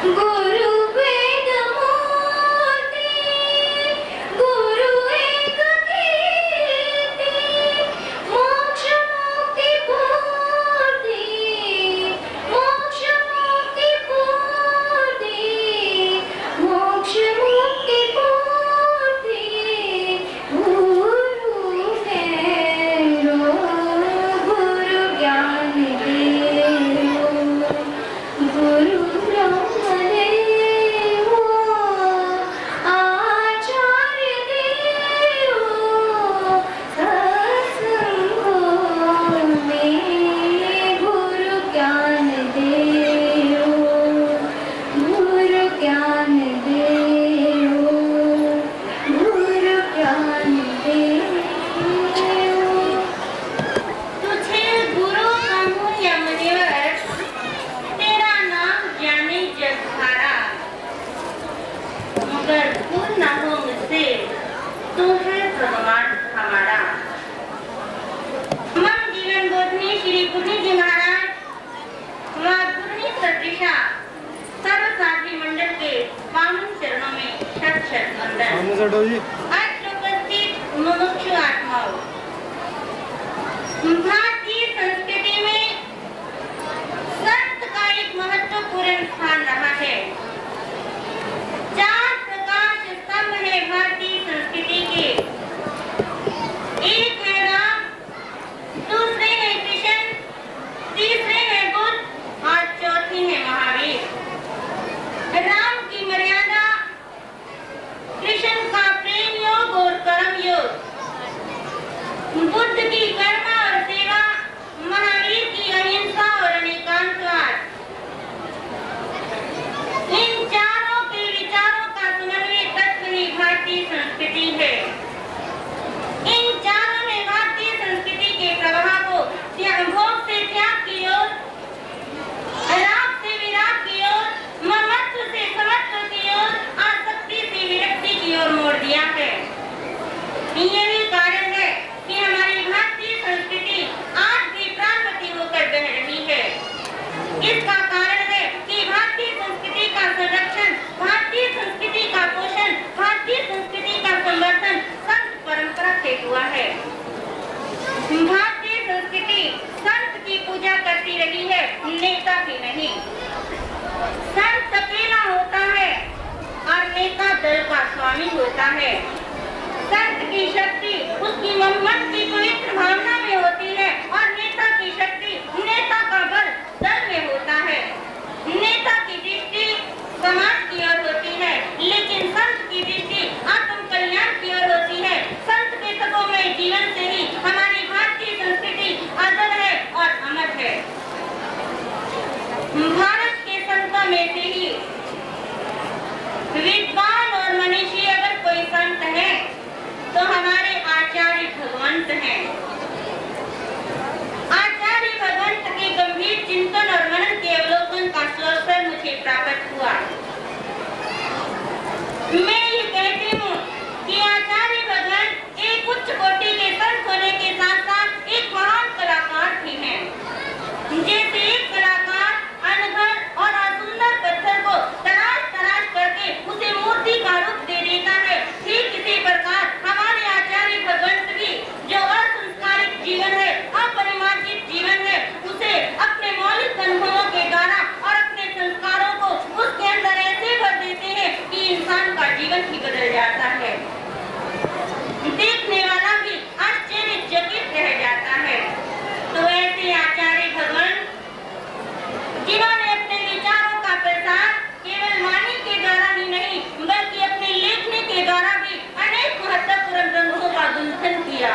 गुरु वेद मूर्ति, गुरु एक कीर्ति, मोक्ष मुक्ति पूर्ति, मोक्ष मुक्ति पूर्ति, मोक्ष मुक्ति पूर्ति। गुरु मेरो गुरु ज्ञान देव, गुरु ब्रह्म देव, आचार्य देव, सत्संगो में गुरु ज्ञान देव, गुरु ज्ञान देव, गुरु ज्ञान देव। तुझे गुरु कहूँ या मुनिवर, तेरा नाम जाने जग सारा, मगर तू न हो मुझसे, तू है भगवान हमारा। मम जीवन बोधनी श्री गुरु जी महाराज व गुरु सदृशा सर्व साथी मंडल के पावन चरणों में शत शत वंदन। आज उपस्थित मुमुक्षु आत्माओं, भारतीय संस्कृति में संत का एक महत्वपूर्ण स्थान रहा है। 4 प्रकाश स्तंभ है भारतीय संस्कृति के। एक है राम, दूसरे है कृष्ण, तीसरे है बुद्ध और चौथी है महावीर। राम की मर्यादा, कृष्ण का प्रेम योग और कर्म योग, बुद्ध की कर्म और सेवा, महावीर की अहिंसा और अनेकांतवाद। इन चारों के विचारों का समन्वय तत्व ही भारतीय संस्कृति है। इन चारों ने भारतीय संस्कृति के प्रवाह को भोग से त्याग की ओर, राग से विराग की ओर, ममत्व से समत्व की ओर, आसक्ति से विरक्ति की ओर मोड़ दिया है। यही कारण है कि हमारी भारतीय संस्कृति आज भी प्राणवती होकर बह रही है। इसका कारण है कि भारतीय संस्कृति का संरक्षण, भारतीय संस्कृति का पोषण, भारतीय संस्कृति का संवर्धन संत परंपरा से हुआ है। भारतीय संस्कृति संत की पूजा करती रही है, नेता की नहीं। संत अकेला होता है और नेता दल का स्वामी होता है। संत की शक्ति उसकी मन की पवित्र भावना में होती है और नेता की शक्ति, नेता का बल दल में होता है। नेता की दृष्टि समाज की ओर होती है, लेकिन संत की दृष्टि आत्म कल्याण की ओर होती है। संत के तपोमय जीवन से ही हमारी भारतीय संस्कृति अजर है और अमर है। भारत के संतों में से ही विद्वान और मनीषी अगर कोई संत है तो हमारे आचार्य भगवंत हैं। आचार्य भगवंत के गंभीर चिंतन और मनन के अवलोकन का अवसर मुझे प्राप्त हुआ। मैं ये कहती हूँ कि आचार्य भगवंत एक उच्च कोटि के संत होने के साथ साथ एक महान कलाकार भी हैं। जैसे एक कलाकार अनघड़ और असुंदर पत्थर को तराश तराश करके उसे मूर्ति का रूप दे देता है, ठीक इसी प्रकार हमारे आचार्य भगवंत भी जो असंस्कारित जीवन है, अपरिमार्जित जीवन है, उसे अपने मौलिक अनुभवों के द्वारा और अपने संस्कारों को उसके अंदर ऐसे भर देते हैं कि इंसान का जीवन ही बदल जाता है। देखने वाला भी आश्चर्यचकित रह जाता है। तो ऐसे आचार्य भगवंत जिन्होंने अपने विचारों का प्रसार केवल वाणी के द्वारा ही नहीं बल्कि अपने लेखनी के द्वारा भी अनेक महत्वपूर्ण ग्रंथों का गुंथन किया।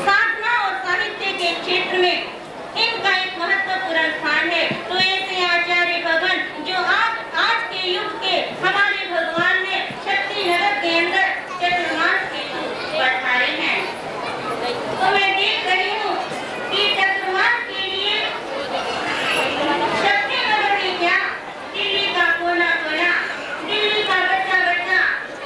साधना और साहित्य के क्षेत्र में इनका एक महत्वपूर्ण स्थान है। तो ऐसे आचार्य भगवंत जो आज के युग के हमारे भगवान ने शक्ति नगर के अंदर चतुर्मास के पधारे हैं। तो मैं देख रही हूँ कि चतुर्मास के लिए शक्ति नगर में क्या, दिल्ली का कोना कोना, दिल्ली का बच्चा बच्चा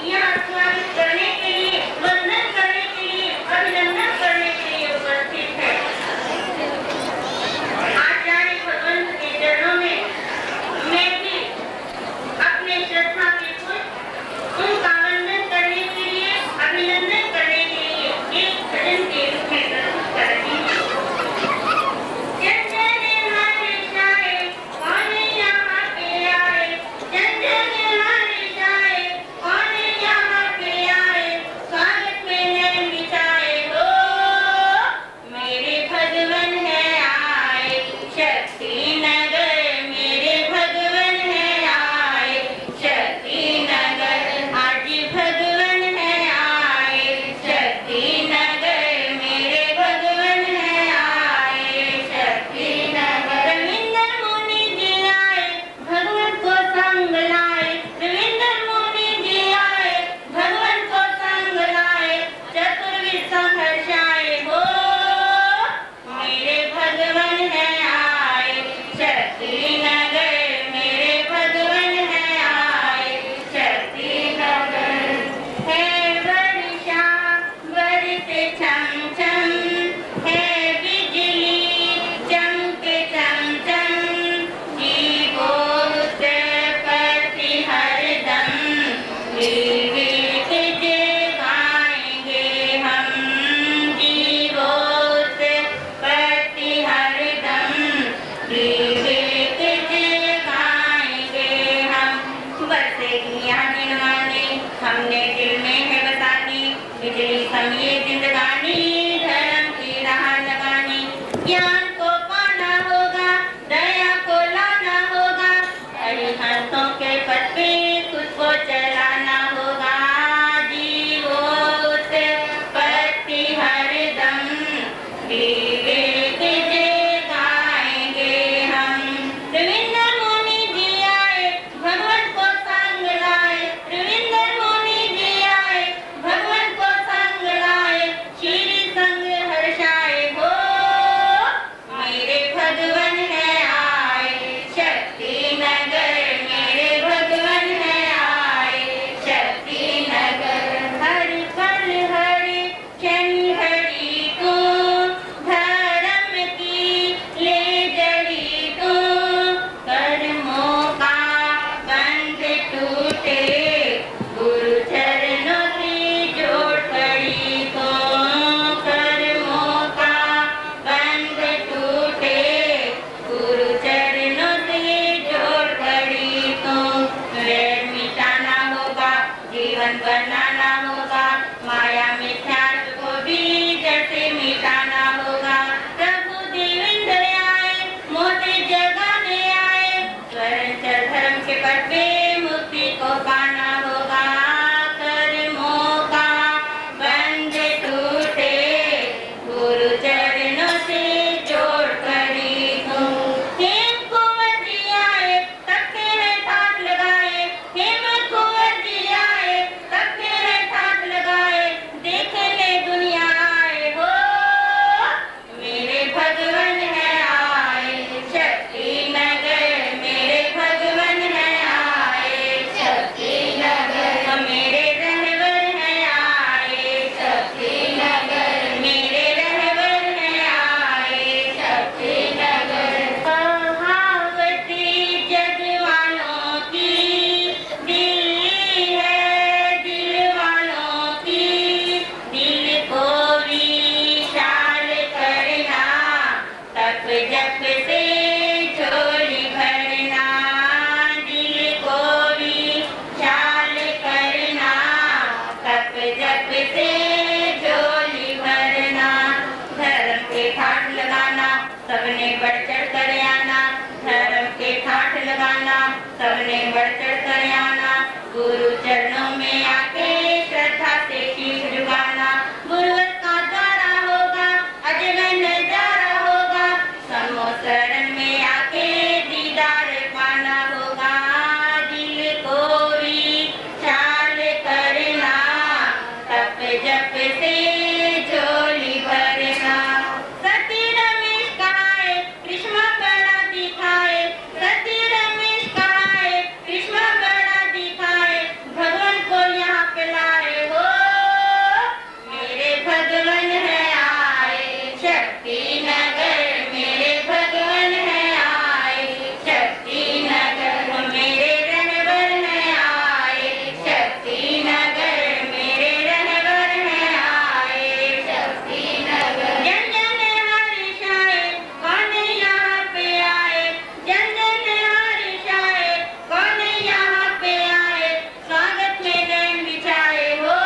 यहाँ स्वागत करने के लिए, वंदन करने के लिए, अभिनंदन करने के लिए उपस्थित है। आचार्य भगवंत के जीवन बनाना होगा, माया मिथ्यात्व को भी जड़ से मिटाना होगा। प्रभु देवेंद्र आए, मोते जगाने आए, स्वर्ण धर्म के पथ पे मुक्ति को पाना होगा। कर्मों का बंध टूटे, गुरु चरणों से जोड़ करी हूँ। हेम कुंवर जी आए, तब तेरे ठाट लगाए, हेम कुंवर जी आए, तब तेरे ठाट लगाए, देख ले दुनिया आए हो, मेरे भगवन है आए। शक्ति नगर मेरे भगवन है आए, शक्ति नगर मेरे रहबर है आए, शक्ति नगर मेरे रहबर है आए, शक्ति नगर। कहावती जग वालों की, दिल्ली है दिल वालों की, दिल को विशाल करना, तप जप से झोली भरना, दिल को विशाल करना, तप जप से झोली भरना। धर्म के ठाठ लगाना, सबने बढ़ चढ़ कर आना, धर्म के ठाठ लगाना, सबने बढ़ चढ़ कर आना। गुरु चरणों में आके श्रद्धा से शीश झुकाना, गुरुवत का द्वारा होगा, अजय नजारा होगा, समो शरण में आके दीदार पाना होगा। दिल को विशाल करना, तप जप से झोली भरना। सती रमेश कहाए, कृष्ण बड़ा दिखाए, सती रमेश कहाए, कृष्ण बड़ा दिखाए, भगवान को यहाँ पे लाए हो, मेरे भगवन है आए। शक्ति नगर मेरे भगवन है आए, शक्ति नगर मेरे रहबर है आए, शक्ति नगर मेरे रहबर है आए, शक्ति नगर। जन जन हर्ष आए, कौन यहाँ पे आए, जन जन हर्ष आए, कौन यहाँ पे आए, स्वागत में नैन बिछाए हो,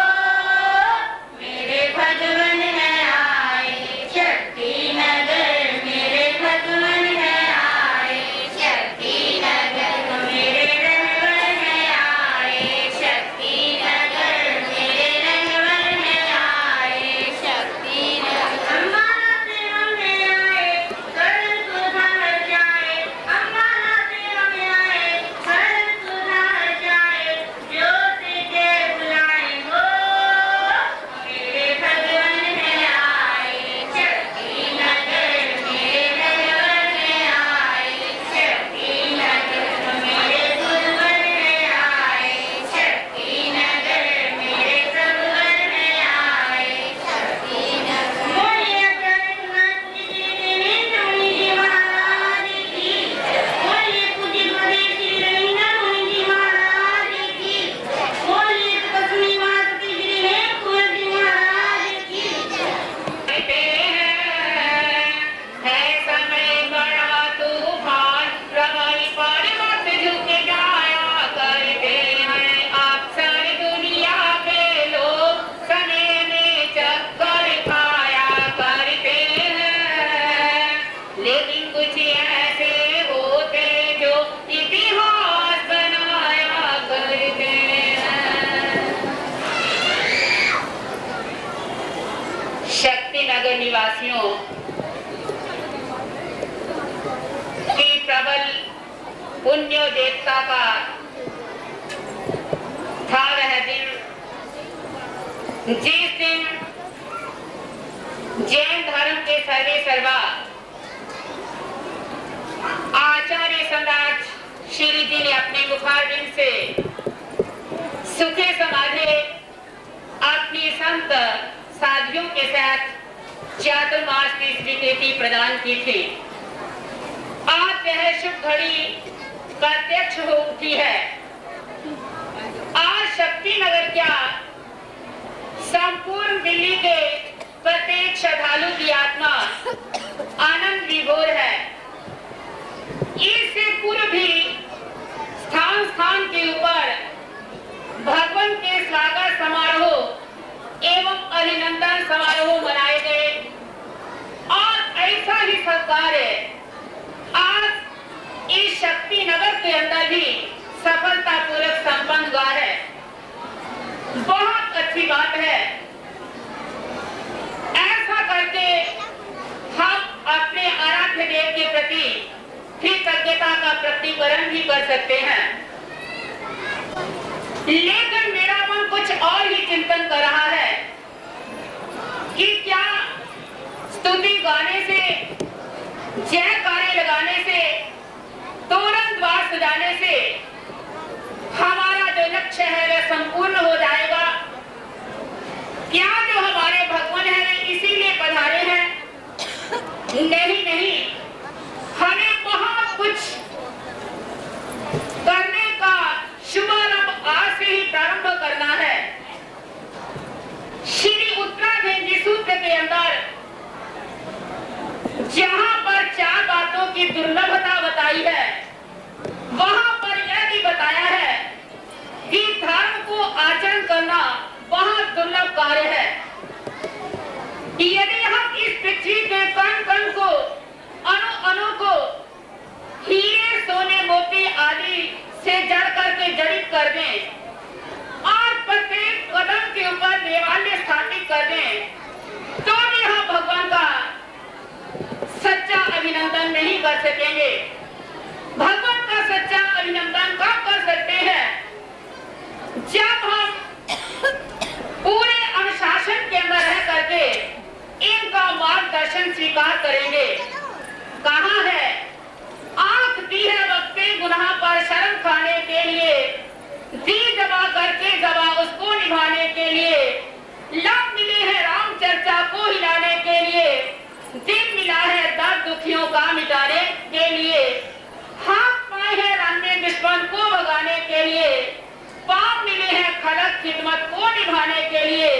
मेरे भगवन है आए। शक्ति नगर मेरे भगवन है आए, शक्ति नगर मेरे रहबर है आए, शक्ति नगर मेरे रहबर है आए, शक्ति नगर। अम्बाला से हमने आए, सरल सुधार जाए, अम्बाला से हम आए, सरल सुधार जाए, जो से जय बुलाए हो, मेरे भगवन है आए। शक्ति नगर मेरे रहबर है आए, शक्ति नगर मेरे गुरुवर है आए, शक्ति नगर मेरे प्रभुवर है आए, शक्ति नगर। बोलिए जगन्नाथ जी देवेंद्र मुनि जी महाराज की, बोलिए पूज्य गुरुदेव श्री रविंद्र मुनि जी महाराज की, बोलिए तपस्वी माता श्री हेम कुंवर जी महाराज की। है समय बड़ा तूफान, प्रबल पर्वत झुक जाया करते हैं, अक्सर दुनिया के लोग समय में चक्कर खाया करते हैं, लेकिन कुछ ऐसे होते जो इतिहास बनाया करते हैं। शक्ति नगर निवासियों की प्रबल पुण्योदेवता का था वह दिन, जिस दिन जैन धर्म के सर्वे सर्वा आचार्य सम्राट श्री जी ने अपने मुखारबिंद से सुखे समाधे अपनी संत साधियों के साथ चातुर्मास की स्वीकृति प्रदान की थी। आज वह शुभ घड़ी प्रत्यक्ष हो उठी है। आज शक्ति नगर क्या संपूर्ण दिल्ली के प्रत्येक श्रद्धालु की आत्मा आनंद विभोर है। इससे पूर्व भी स्थान स्थान के ऊपर भगवान के स्वागत ही नगर के अंदर भी सफलतापूर्वक संपन्न हुआ है। बहुत अच्छी बात है। ऐसा करके हम अपने आराध्य देव के प्रति कृतज्ञता का प्रकटीकरण भी कर सकते हैं। लेकिन मेरा मन कुछ और ही चिंतन कर रहा है कि क्या स्तुति गाने से, जयकारे लगाने से, तोरण द्वार सजाने से हमारा जो लक्ष्य है वह संपूर्ण हो जाएगा? क्या जो हमारे भगवान है वे इसीलिए पधारे हैं? नहीं नहीं, हमें बहुत कुछ करने का शुभारंभ आज से ही प्रारंभ करना है। श्री उत्तराधीन सूत्र के अंदर जहां पर 4 बातों की दुर्लभता बताई है, वहां पर यह भी बताया है कि धर्म को आचरण करना बहुत दुर्लभ कार्य है। यदि हम इस पृथ्वी के कण कण को, अणु अणु को हीरे, सोने, मोती आदि से जड़ करके जड़ित कर दें और प्रत्येक कदम के ऊपर देवालय स्थापित कर दें, तो भी हम भगवान का सच्चा अभिनंदन नहीं कर सकेंगे। भगवान का सच्चा अभिनंदन कब कर सकते हैं? जब हम पूरे अनुशासन के अंदर रह करके इनका मार्गदर्शन स्वीकार करेंगे। कहाँ है? आंख दी है वक्ते गुनाह पर शर्म खाने के लिए, दी जमा करके जबा उसको निभाने के लिए, लब मिले हैं राम चर्चा को हिलाने के लिए, दिल मिला है दर्द दुखियों का मिटाने के लिए, हाथ पाए हैं रन में दुश्मन को भगाने के लिए, पाँव मिले हैं खलक खिदमत को निभाने के लिए,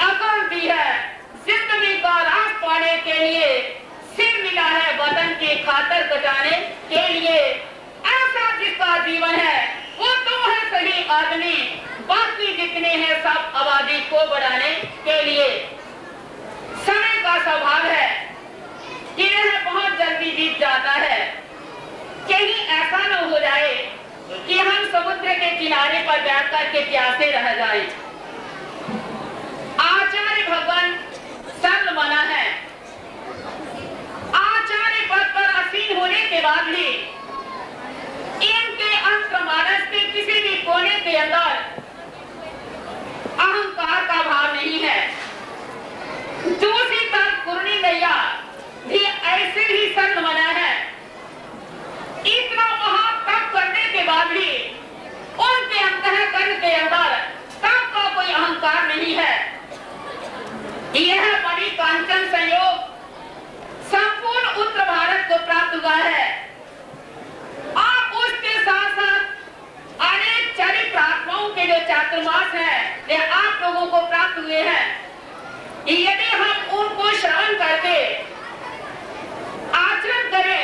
अकल दी है जिंदगी का राह पाने के लिए, सिर मिला है वतन की खातर कटाने के लिए। ऐसा जिसका जीवन है वो तो है सही आदमी, बाकी जितने हैं सब आबादी को बढ़ाने के लिए। समय का स्वभाव है कि यह बहुत जल्दी बीत जाता है। कहीं ऐसा न हो जाए कि हम समुद्र के किनारे पर बैठ कर के प्यासे रह जाएं। आचार्य भगवान सर्वमना है। आचार्य पद पर आसीन होने के बाद भी इनके अंतर्मानस के किसी भी कोने के अंदर अहंकार का भाव नहीं है। दूसरी तरफ कुरनी नैया भी ऐसे ही सर्वमना है। इतना महान तप करने के बाद भी उनके अंतःकरण के अंदर तप का कोई अहंकार नहीं है। यह बड़ी कांचन संयोग संपूर्ण उत्तर भारत को प्राप्त हुआ है और उसके साथ साथ अनेक चरित्र आत्माओं के जो चातुर्मास हैं वे आप लोगों को प्राप्त हुए हैं। यदि हम उनको श्रवण करके आचरण करें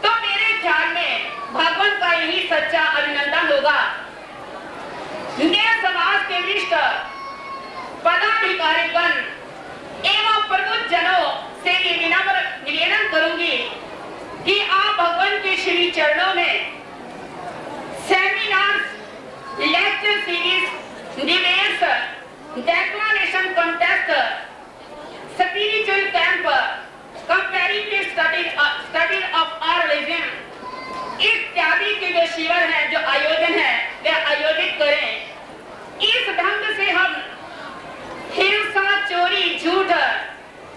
तो मेरे ख्याल में भगवान का यही सच्चा अभिनंदन होगा। न्याय समाज के विशिष्ट पदाधिकारीगण एवं प्रबुद्ध जनों से ये विनम्र निवेदन करूंगी कि आप भगवान के श्री चरणों में seminar, lecture series, debates, declaration contest, spiritual camp, comparative study of our religion इत्यादि के जो शिविर हैं, जो आयोजन है वे आयोजित करें। इस ढंग से हम हिंसा, चोरी, झूठ,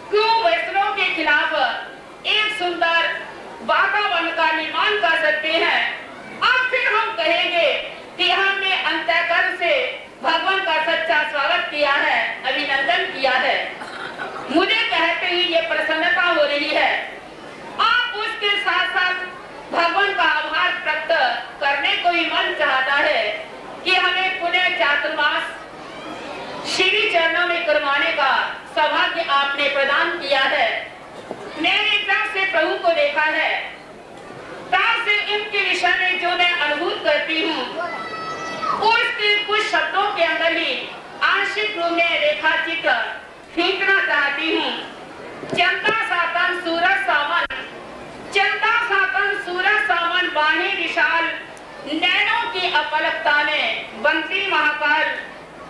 कुवैसनों के खिलाफ एक सुंदर वातावरण का निर्माण कर सकते हैं। अब फिर हम कहेंगे कि हमने अंतःकरण से भगवान का सच्चा स्वागत किया है, अभिनंदन किया है। मुझे कहते ही ये प्रसन्नता हो रही है। आप उसके साथ साथ भगवान का आभार प्रकट करने को ही मन चाहता है कि हमें पुण्य चातुर्मास श्री चरणों में करवाने का सौभाग्य आपने प्रदान किया है। मैंने जब से प्रभु को देखा है तब से इनके विषय में जो मैं अनुभूत करती हूँ उसके कुछ शब्दों के अंदर ही आंशिक रूप में रेखा चित्र खींचना चाहती हूँ। चंदा सातन सूरज सावन, चंदा सातन सूरज सावन बाहें विशाल, नैनों की अपलकता में बनती महाकाल।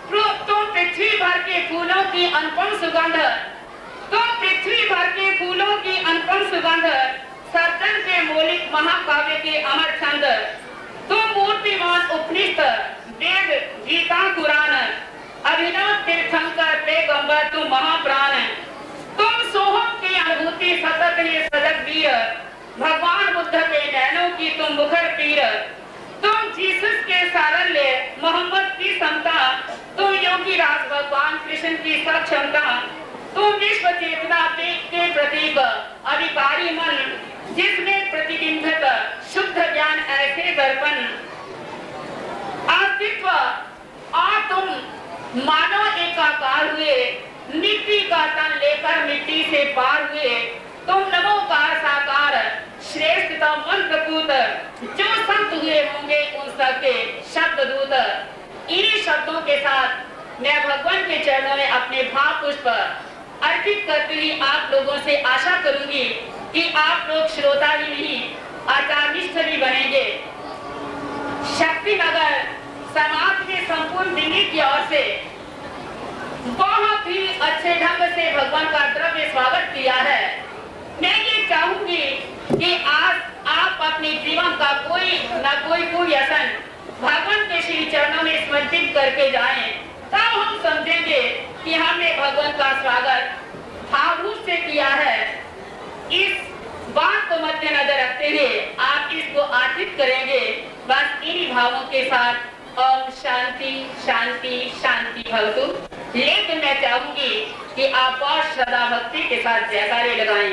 तुम पृथ्वी भर के फूलों की अनुपम सुगंध, तुम पृथ्वी भर के फूलों की अनुपम सुगंध, सर्जन के मौलिक महाकाव्य के अमर छंद। तुम मूर्तिमान उपनिषद, वेद, गीता, कुरान, अभिनव तीर्थंकर पैगंबर, तुम महाप्राण। तुम सोहम की अनुभूति सतत है सजग वीर, भगवान बुद्ध के नैनों की तुम मुखर पीर। तुम जीसस के सारल्य, मोहम्मद की समता, तुम योगी राज भगवान कृष्ण की सक्षमता। तुम विश्व चेतना के प्रतीक, अधिकारी मन, जिसमें प्रतिबिंबित शुद्ध ज्ञान ऐसे दर्पण। अस्तित्व और तुम मानव एकाकार हुए, मिट्टी का तन लेकर मिट्टी से पार हुए। तुम नमोकार साकार, श्रेष्ठतम मंत्रपूत, जो संत हुए होंगे उन सबके शब्द दूत। इन्हीं शब्दों के साथ मैं भगवान के चरणों में अपने भाव पुष्प अर्पित करती हुई आप लोगों से आशा करूंगी कि आप लोग श्रोता ही नहीं आचार्यनिष्ठ भी बनेंगे। शक्तिनगर समाज के संपूर्ण दिल्ली की ओर से बहुत ही अच्छे ढंग से भगवान का द्रव्य स्वागत किया है। मैं ये चाहूंगी कि आज आप अपने जीवन का कोई न कोई व्यसन भगवान के श्री चरणों में समर्पित करके जाएं, तब हम समझेंगे कि हमने भगवान का स्वागत भावरूप से किया है। इस बात को मद्देनजर रखते हुए आप इसको आर्थिक करेंगे। बस इन्हीं भावों के साथ ओम शांति शांति शांति भवतु। लेकिन मैं चाहूंगी कि आप बहुत श्रद्धा भक्ति के साथ जयकारे लगाएं।